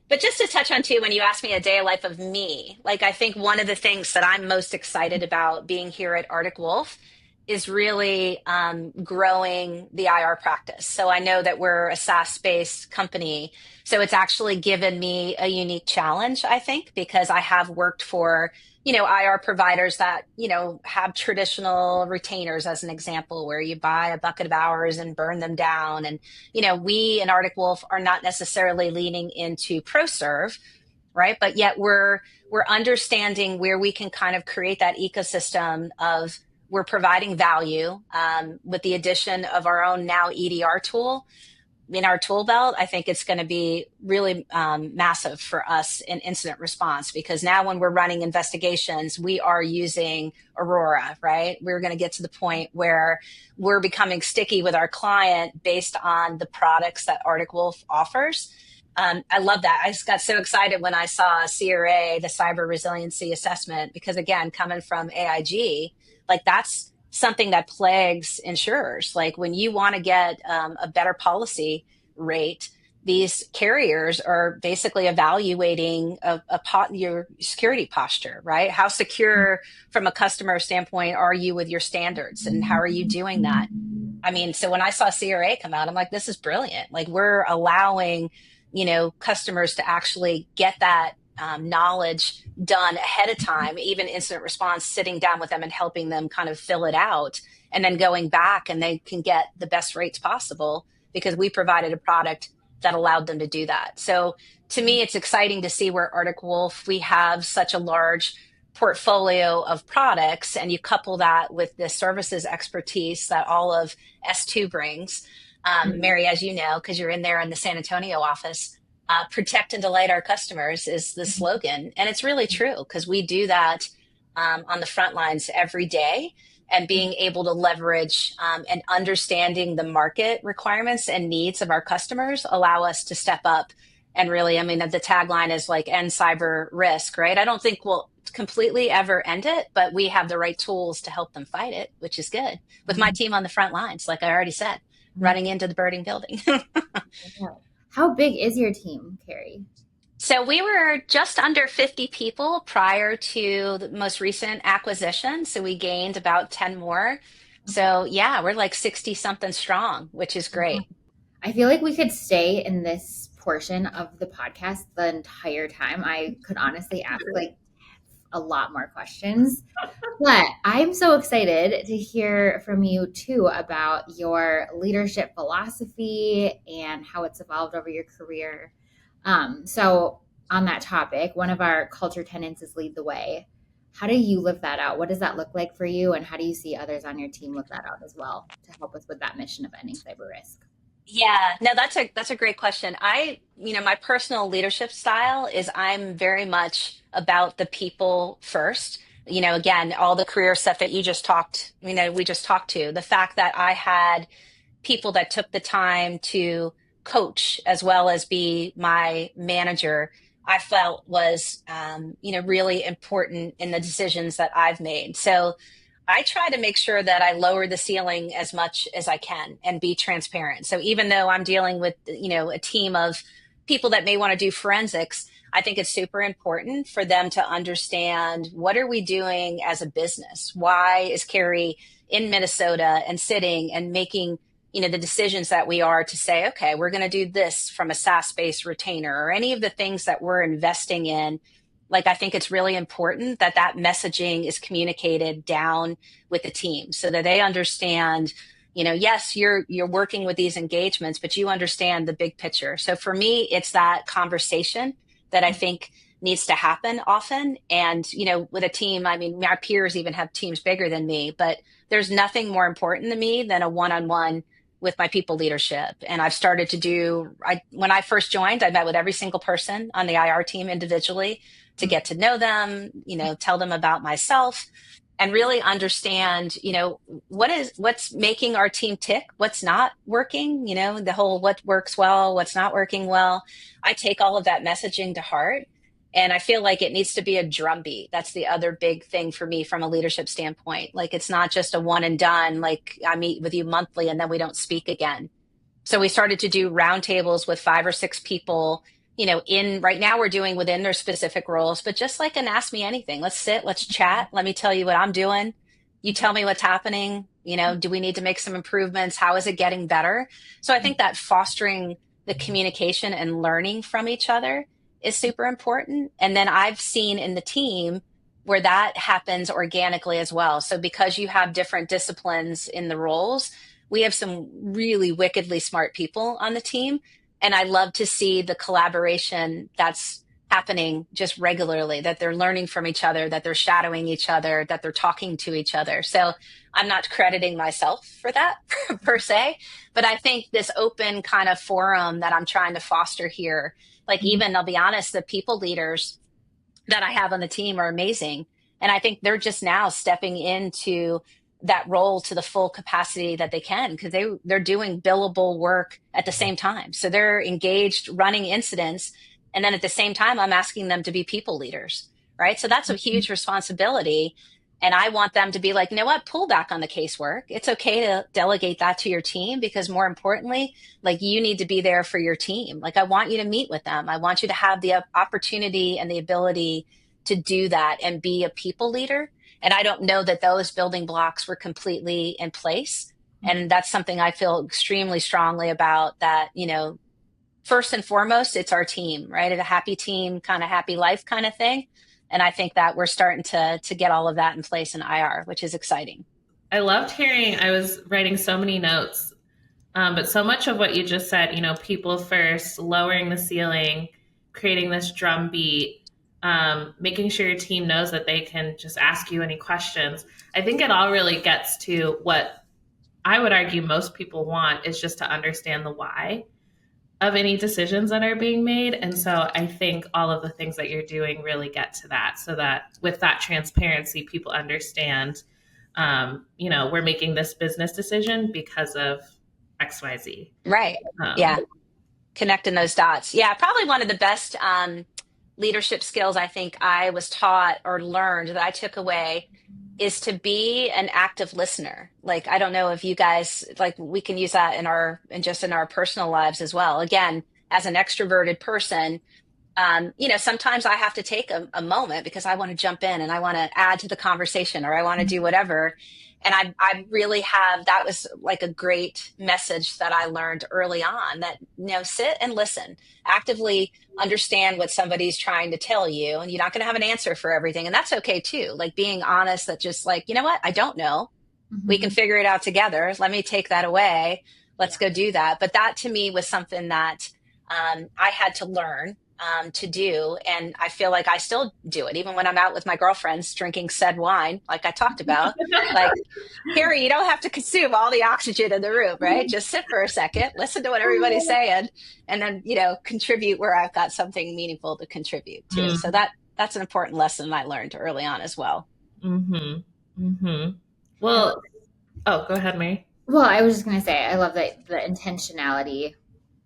But just to touch on too, when you asked me a day of life of me, like I think one of the things that I'm most excited about being here at Arctic Wolf is really growing the IR practice. So I know that we're a SaaS-based company. So it's actually given me a unique challenge, I think, because I have worked for IR providers that, have traditional retainers as an example, where you buy a bucket of hours and burn them down. And, we in Arctic Wolf are not necessarily leaning into ProServe, right? But yet we're understanding where we can kind of create that ecosystem of we're providing value with the addition of our own now EDR tool in our tool belt. I think it's going to be really massive for us in incident response, because now when we're running investigations, we are using Aurora, right? We're going to get to the point where we're becoming sticky with our client based on the products that Arctic Wolf offers. I love that. I just got so excited when I saw CRA, the Cyber Resiliency Assessment, because again, coming from AIG, like that's something that plagues insurers. Like when you want to get a better policy rate, these carriers are basically evaluating your security posture, right? How secure from a customer standpoint are you with your standards, and how are you doing that? I mean, so when I saw CRA come out, I'm like, this is brilliant. Like we're allowing, customers to actually get that knowledge done ahead of time, even incident response, sitting down with them and helping them kind of fill it out, and then going back and they can get the best rates possible because we provided a product that allowed them to do that. So to me, it's exciting to see where Arctic Wolf, we have such a large portfolio of products, and you couple that with the services expertise that all of S2 brings. Mary, as you know, because you're in there in the San Antonio office, protect and delight our customers is the slogan. And it's really true, because we do that on the front lines every day, and being able to leverage and understanding the market requirements and needs of our customers allow us to step up. And really, I mean, the tagline is like end cyber risk, right? I don't think we'll completely ever end it, but we have the right tools to help them fight it, which is good. With my team on the front lines, like I already said, running into the burning building. How big is your team, Kerri? So we were just under 50 people prior to the most recent acquisition. So we gained about 10 more. So yeah, we're like 60 something strong, which is great. I feel like we could stay in this portion of the podcast the entire time. I could honestly ask like a lot more questions, but I'm so excited to hear from you too about your leadership philosophy and how it's evolved over your career. So on that topic, one of our culture tenets is lead the way. How do you live that out? What does that look like for you? And how do you see others on your team live that out as well to help us with that mission of ending cyber risk? Yeah, no, that's a great question. My personal leadership style is I'm very much about the people first. Again, all the career stuff that we just talked to, the fact that I had people that took the time to coach as well as be my manager, I felt was, really important in the decisions that I've made. So I try to make sure that I lower the ceiling as much as I can and be transparent. So even though I'm dealing with, a team of people that may want to do forensics, I think it's super important for them to understand, what are we doing as a business? Why is Kerri in Minnesota and sitting and making, the decisions that we are to say, okay, we're going to do this from a SaaS-based retainer, or any of the things that we're investing in. Like, I think it's really important that messaging is communicated down with the team so that they understand, yes, you're working with these engagements, but you understand the big picture. So for me, it's that conversation that I think needs to happen often. And, with a team, I mean, my peers even have teams bigger than me, but there's nothing more important to me than a one-on-one with my people leadership. And I've started to when I first joined, I met with every single person on the IR team individually to get to know them, tell them about myself, and really understand, what's making our team tick, what's not working, the whole what works well, what's not working well. I take all of that messaging to heart. And I feel like it needs to be a drumbeat. That's the other big thing for me from a leadership standpoint. Like, it's not just a one and done, like I meet with you monthly and then we don't speak again. So we started to do roundtables with 5 or 6 people, right now we're doing within their specific roles, but just like an ask me anything. Let's sit, let's chat. Let me tell you what I'm doing. You tell me what's happening. Do we need to make some improvements? How is it getting better? So I think that fostering the communication and learning from each other is super important. And then I've seen in the team where that happens organically as well. So because you have different disciplines in the roles, we have some really wickedly smart people on the team. And I love to see the collaboration that's happening just regularly, that they're learning from each other, that they're shadowing each other, that they're talking to each other. So I'm not crediting myself for that per se, but I think this open kind of forum that I'm trying to foster here, like even I'll be honest, the people leaders that I have on the team are amazing. And I think they're just now stepping into that role to the full capacity that they can, because they're doing billable work at the same time. So they're engaged running incidents. And then at the same time, I'm asking them to be people leaders, right? So that's a huge responsibility. And I want them to be like, you know what, pull back on the casework. It's okay to delegate that to your team, because more importantly, like you need to be there for your team. Like I want you to meet with them. I want you to have the opportunity and the ability to do that and be a people leader. And I don't know that those building blocks were completely in place. And that's something I feel extremely strongly about, that, you know, first and foremost, it's our team, right? A happy team, kind of happy life kind of thing. And I think that we're starting to get all of that in place in IR, which is exciting. I loved hearing, I was writing so many notes, but so much of what you just said, you know, people first, lowering the ceiling, creating this drum beat, making sure your team knows that they can just ask you any questions. I think it all really gets to what I would argue most people want, is just to understand the why of any decisions that are being made. And so I think all of the things that you're doing really get to that, so that with that transparency, people understand, you know, we're making this business decision because of XYZ. Right. Yeah. Connecting those dots. Yeah. Probably one of the best leadership skills I think I was taught or learned that I took away is to be an active listener. Like, I don't know if you guys, like, we can use that in our personal lives as well. Again, as an extroverted person, you know, sometimes I have to take a moment because I want to jump in and I want to add to the conversation, or I want to do whatever. And I really have, that was like a great message that I learned early on, that, you know, sit and listen, actively understand what somebody's trying to tell you. And you're not going to have an answer for everything. And that's okay too. Like being honest, that just like, you know what, I don't know. We can figure it out together. Let me take that away. Let's go do that. But that to me was something that I had to learn to do. And I feel like I still do it, even when I'm out with my girlfriends drinking said wine, like I talked about. Like, Kerri, you don't have to consume all the oxygen in the room, right? Just sit for a second, listen to what everybody's saying, and then, you know, contribute where I've got something meaningful to contribute to. So that's an important lesson I learned early on as well. Well, oh, go ahead, Mary. Well, I was just going to say, I love that the intentionality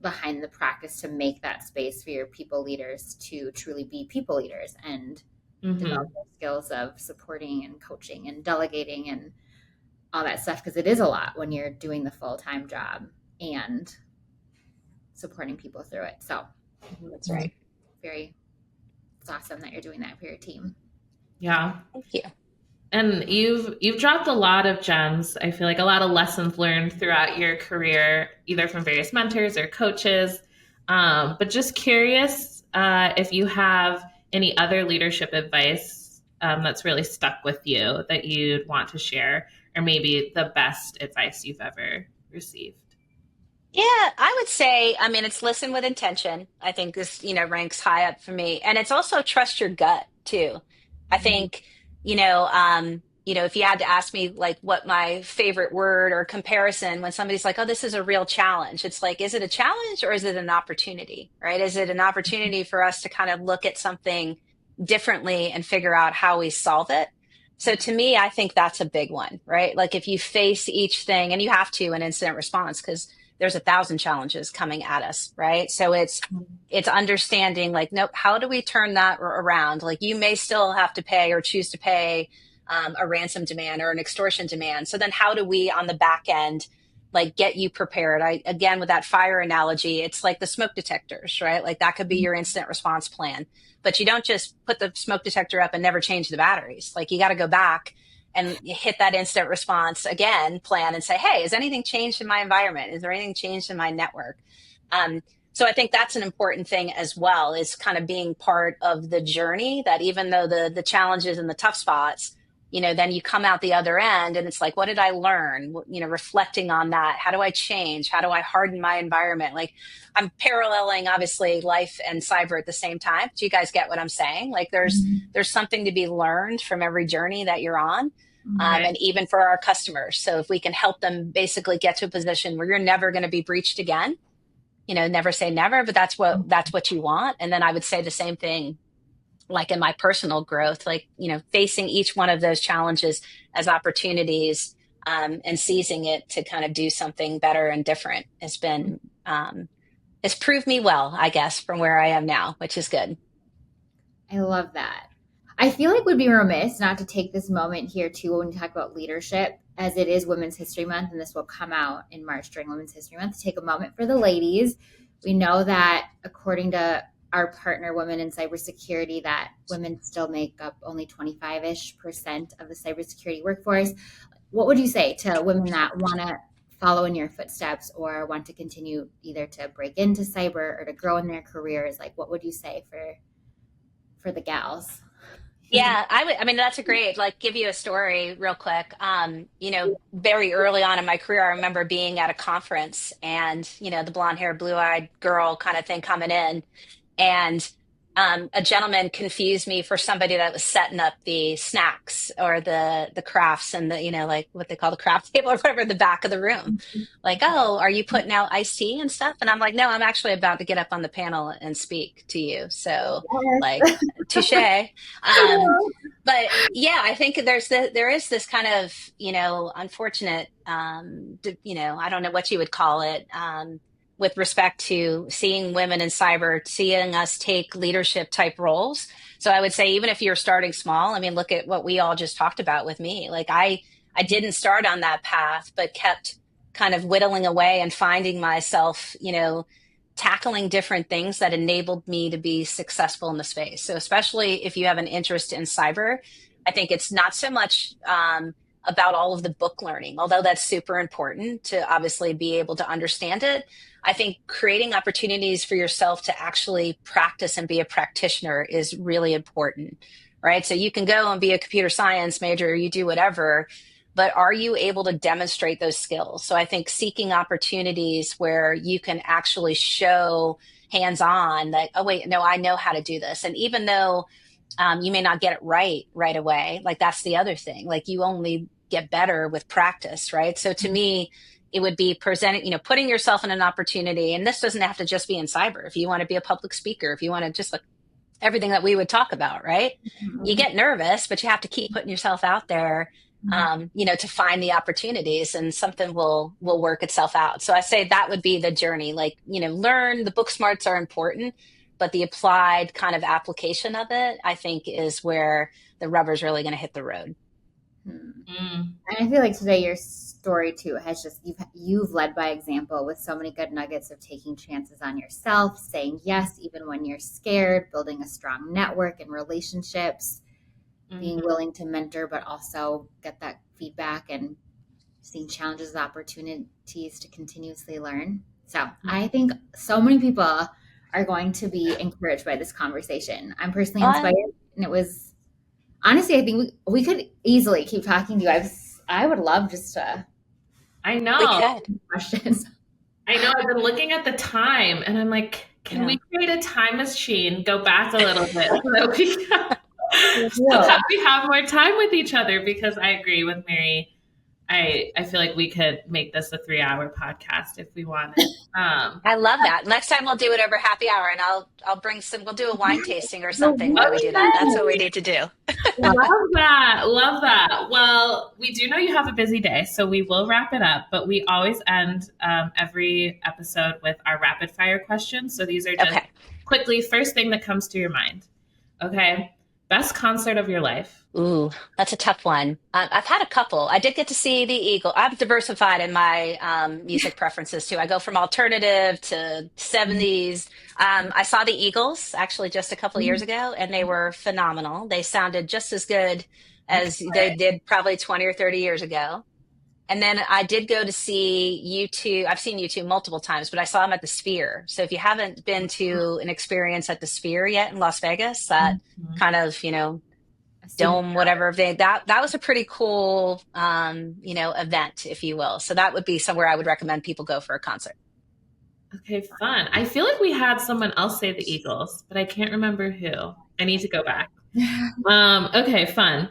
behind the practice to make that space for your people leaders to truly be people leaders and develop the skills of supporting and coaching and delegating and all that stuff, because it is a lot when you're doing the full-time job and supporting people through it. So that's right. It's awesome that you're doing that for your team. Yeah. Thank you. And you've dropped a lot of gems. I feel like a lot of lessons learned throughout your career, either from various mentors or coaches. But just curious if you have any other leadership advice that's really stuck with you that you'd want to share, or maybe the best advice you've ever received. Yeah, I would say, I mean, it's listen with intention. I think this, you know, ranks high up for me. And it's also trust your gut too. I think, you know, if you had to ask me like what my favorite word or comparison when somebody's like, oh, this is a real challenge. It's like, is it a challenge or is it an opportunity, right? Is it an opportunity for us to kind of look at something differently and figure out how we solve it? So to me, I think that's a big one, right? Like if you face each thing, and you have to in incident response, because there's 1,000 challenges coming at us, right? So it's understanding like, nope, how do we turn that around? Like you may still have to pay or choose to pay a ransom demand or an extortion demand. So then how do we on the back end, like get you prepared? Again, with that fire analogy, it's like the smoke detectors, right? Like that could be your incident response plan, but you don't just put the smoke detector up and never change the batteries. Like you got to go back and hit that instant response again plan and say, hey, has anything changed in my environment? Is there anything changed in my network? So I think that's an important thing as well, is kind of being part of the journey, that even though the challenges and the tough spots, then you come out the other end and it's like, what did I learn? Reflecting on that, how do I change? How do I harden my environment? Like, I'm paralleling obviously life and cyber at the same time. Do you guys get what I'm saying? Like, there's something to be learned from every journey that you're on. And even for our customers. So if we can help them basically get to a position where you're never going to be breached again, never say never, but that's what you want. And then I would say the same thing, like in my personal growth, like, facing each one of those challenges as opportunities, and seizing it to kind of do something better and different has been, it's proved me well, I guess, from where I am now, which is good. I love that. I feel like we'd be remiss not to take this moment here too when we talk about leadership, as it is Women's History Month, and this will come out in March during Women's History Month, to take a moment for the ladies. We know that according to our partner Women in Cybersecurity, that women still make up only 25-ish% of the cybersecurity workforce. What would you say to women that want to follow in your footsteps or want to continue either to break into cyber or to grow in their careers? Like, what would you say for the gals? Yeah, I mean, that's a great, like, give you a story real quick. Very early on in my career, I remember being at a conference and, the blonde hair, blue eyed girl kind of thing coming in. And a gentleman confused me for somebody that was setting up the snacks or the crafts and the, like what they call the craft table or whatever, the back of the room. Like, oh, are you putting out iced tea and stuff? And I'm like, no, I'm actually about to get up on the panel and speak to you. So like, touche. But yeah, I think there is this kind of, unfortunate, I don't know what you would call it, with respect to seeing women in cyber, seeing us take leadership type roles. So I would say, even if you're starting small, I mean, look at what we all just talked about with me. Like, I didn't start on that path, but kept kind of whittling away and finding myself, tackling different things that enabled me to be successful in the space. So especially if you have an interest in cyber, I think it's not so much about all of the book learning, although that's super important to obviously be able to understand it. I think creating opportunities for yourself to actually practice and be a practitioner is really important, right? So you can go and be a computer science major, you do whatever, but are you able to demonstrate those skills? So I think seeking opportunities where you can actually show hands-on that, oh, wait, no, I know how to do this. And even though you may not get it right away, like, that's the other thing. Like, you only get better with practice, right? So to me, it would be presenting, putting yourself in an opportunity. And this doesn't have to just be in cyber. If you want to be a public speaker, if you want to just like everything that we would talk about, right? You get nervous, but you have to keep putting yourself out there, to find the opportunities, and something will work itself out. So I say that would be the journey. Like, learn, the book smarts are important, but the applied kind of application of it, I think, is where the rubber's really going to hit the road. And I feel like today your story too has just, you've led by example with so many good nuggets of taking chances on yourself, saying yes even when you're scared, building a strong network and relationships, being willing to mentor but also get that feedback, and seeing challenges as opportunities to continuously learn. So I think so many people are going to be encouraged by this conversation. I'm personally inspired, and it was, honestly, I think we could easily keep talking to you. I would love just to. I know. Questions. I know. I've been looking at the time, and I'm like, can we create a time machine, go back a little bit, so that we have more time with each other? Because I agree with Mary. I feel like we could make this a 3-hour podcast if we wanted. I love that. Next time we'll do it over happy hour, and I'll bring we'll do a wine tasting or something while we do that. That's what we need to do. Love that. Well, we do know you have a busy day, so we will wrap it up, but we always end every episode with our rapid fire questions. So these are just quickly, first thing that comes to your mind. Okay. Best concert of your life? Ooh, that's a tough one. I've had a couple. I did get to see the Eagle. I've diversified in my music preferences too. I go from alternative to 70s. I saw the Eagles actually just a couple of years ago, and they were phenomenal. They sounded just as good as they did probably 20 or 30 years ago. And then I did go to see U2. I've seen U2 multiple times, but I saw them at the Sphere. So if you haven't been to an experience at the Sphere yet in Las Vegas, that kind of, dome, whatever that was a pretty cool, event, if you will. So that would be somewhere I would recommend people go for a concert. Okay, fun. I feel like we had someone else say the Eagles, but I can't remember who. I need to go back. Okay, fun.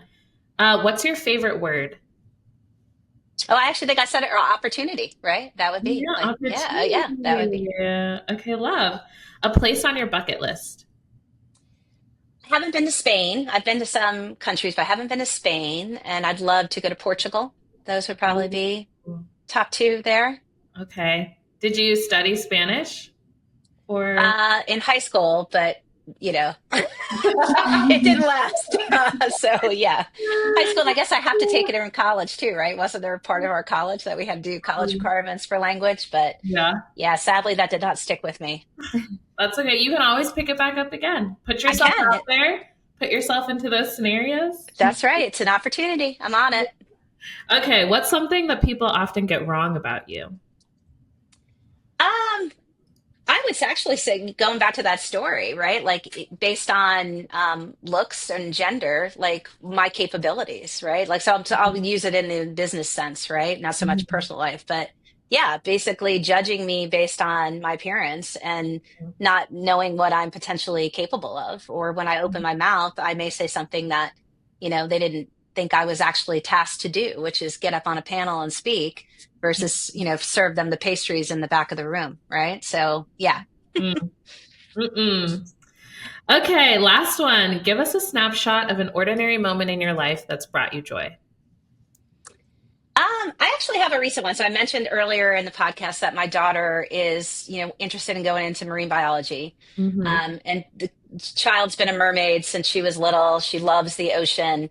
What's your favorite word? Oh, I actually think I said it, or opportunity, right? That would be yeah, that would be. Yeah. Okay, love. A place on your bucket list. I haven't been to Spain. I've been to some countries, but I haven't been to Spain, and I'd love to go to Portugal. Those would probably be top two there. Okay. Did you study Spanish? Or in high school, but it didn't last. So yeah, high school. And I guess I have to take it in college too, right? Wasn't there a part of our college that we had to do college requirements for language? But yeah, sadly that did not stick with me. That's okay. You can always pick it back up again. Put yourself out there. Put yourself into those scenarios. That's right. It's an opportunity. I'm on it. Okay. What's something that people often get wrong about you? I would actually say, going back to that story, right? Like based on looks and gender, like my capabilities, right? Like, so I'll use it in the business sense, right? Not so much personal life, but yeah, basically judging me based on my appearance and not knowing what I'm potentially capable of. Or when I open my mouth, I may say something that, they didn't think I was actually tasked to do, which is get up on a panel and speak versus, serve them the pastries in the back of the room. Right. So, yeah. Okay. Last one. Give us a snapshot of an ordinary moment in your life that's brought you joy. I actually have a recent one. So I mentioned earlier in the podcast that my daughter is, interested in going into marine biology. And the child's been a mermaid since she was little. She loves the ocean.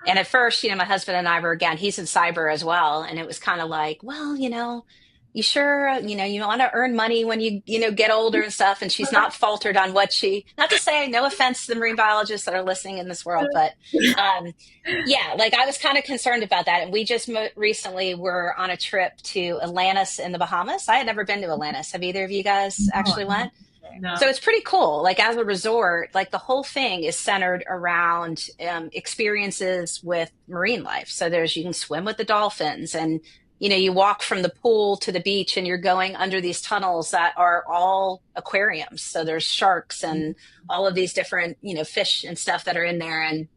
And at first, my husband and I were, again, he's in cyber as well. And it was kind of like, well, you sure, you want to earn money when you, get older and stuff. And she's not faltered on not to say, no offense to the marine biologists that are listening in this world, but yeah, like I was kind of concerned about that. And we just recently were on a trip to Atlantis in the Bahamas. I had never been to Atlantis. Have either of you guys actually went? No. So it's pretty cool. Like as a resort, like the whole thing is centered around experiences with marine life. So you can swim with the dolphins and, you walk from the pool to the beach and you're going under these tunnels that are all aquariums. So there's sharks and all of these different, fish and stuff that are in there. And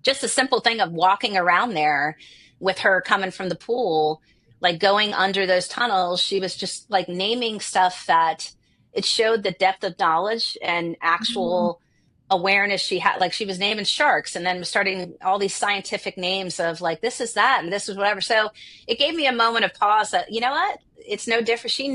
just a simple thing of walking around there with her coming from the pool, like going under those tunnels, she was just like naming stuff that it showed the depth of knowledge and actual awareness she had. Like she was naming sharks and then starting all these scientific names of like, this is that and this is whatever. So it gave me a moment of pause that, you know what, it's no different. She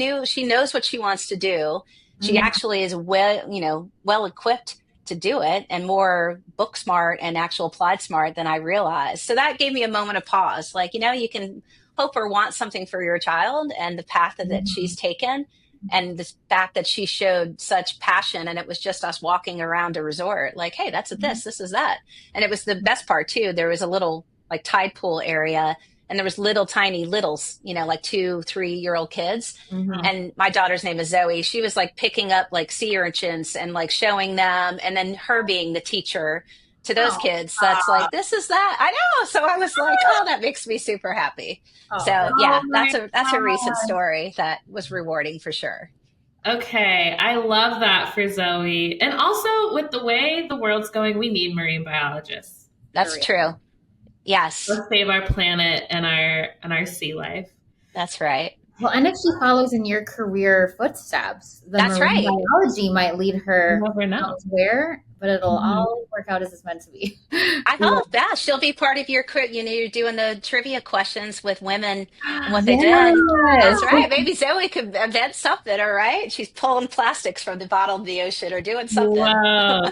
knows what she wants to do. She actually is well equipped to do it and more book smart and actual applied smart than I realized. So that gave me a moment of pause. Like, you can hope or want something for your child and the path that she's taken. And the fact that she showed such passion and it was just us walking around a resort, like, hey, that's this is that. And it was the best part too. There was a little like tide pool area and there was little tiny littles, like 2-3-year-old kids. And my daughter's name is Zoe. She was like picking up like sea urchins and like showing them. And then her being the teacher to those kids. That's like, this is that. I know. So I was like, oh, that makes me super happy. So yeah, that's a recent story that was rewarding for sure. Okay. I love that for Zoe. And also with the way the world's going, we need marine biologists. That's true. Yes. Let's save our planet and our sea life. That's right. Well, and if she follows in your career footsteps, the marine biology might lead her elsewhere, but it'll all work out as it's meant to be. I hope that she'll be part of your career. You're doing the trivia questions with women and what they did. That's right. Maybe Zoe could invent something. All right, she's pulling plastics from the bottom of the ocean or doing something. Wow.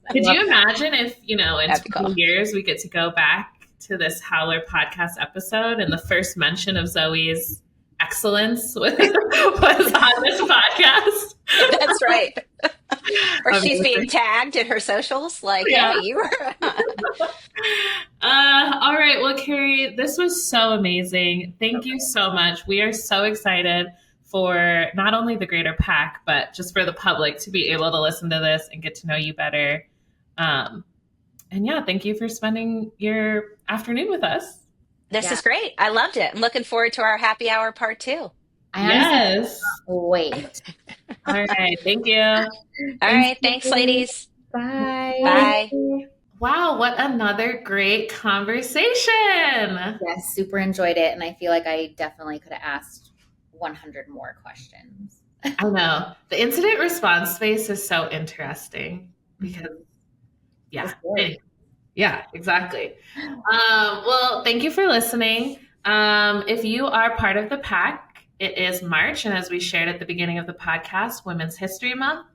Could you imagine if in 20 years we get to go back to this Howler Podcast episode and the first mention of Zoe's excellence was on this podcast? That's right. Or she's being tagged in her socials like, hey, you were. All right. Well, Kerri, this was so amazing. Thank you so much. We are so excited for not only the greater pack, but just for the public to be able to listen to this and get to know you better. yeah, thank you for spending your afternoon with us. This is great. I loved it. I'm looking forward to our happy hour part 2. I honestly Yes. can't wait. All right. Thank you. All right. Thanks, ladies. Bye. Bye. Wow, what another great conversation. Yes, super enjoyed it. And I feel like I definitely could have asked 100 more questions. I know. The incident response space is so interesting because, yeah. Yeah, exactly. Well, thank you for listening. If you are part of the PAC, it is March, and as we shared at the beginning of the podcast, Women's History Month.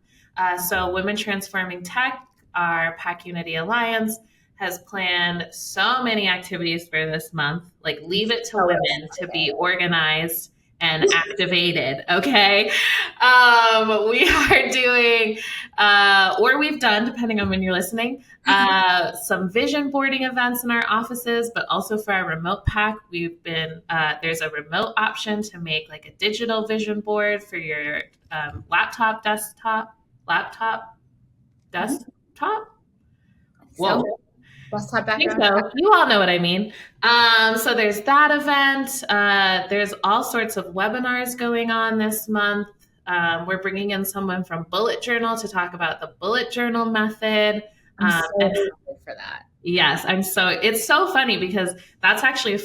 So Women Transforming Tech, our PAC Unity Alliance, has planned so many activities for this month. Like, leave it to women to be organized and activated, okay? We are doing, or we've done, depending on when you're listening, some vision boarding events in our offices, but also for our remote PAC, we've been, there's a remote option to make like a digital vision board for your desktop. Whoa. Desktop background. So you all know what I mean. So there's that event. There's all sorts of webinars going on this month. We're bringing in someone from Bullet Journal to talk about the bullet journal method. I'm so excited for that. Yes, it's so funny because that's actually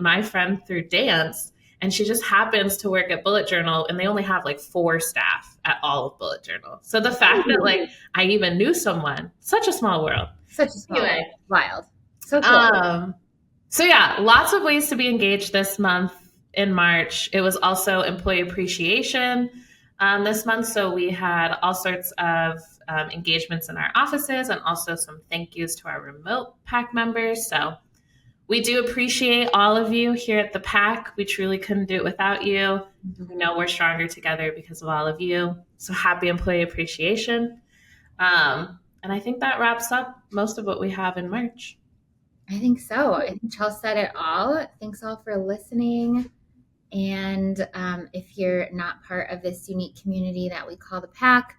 my friend through dance, and she just happens to work at Bullet Journal, and they only have like 4 staff at all of Bullet Journal. So the fact that like I even knew someone, such a small world. Such a small world. Wild. So cool. So yeah, lots of ways to be engaged this month in March. It was also Employee Appreciation this month. So we had all sorts of engagements in our offices and also some thank yous to our remote PAC members. So we do appreciate all of you here at the PAC. We truly couldn't do it without you. We know we're stronger together because of all of you. So happy Employee Appreciation. And I think that wraps up most of what we have in March. I think so. I think Chelsea said it all. Thanks all for listening. And if you're not part of this unique community that we call the PAC,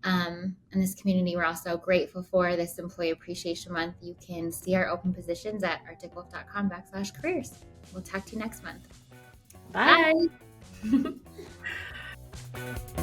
and this community we're also grateful for, this Employee Appreciation Month, you can see our open positions at arcticwolf.com/careers. We'll talk to you next month. Bye. Bye.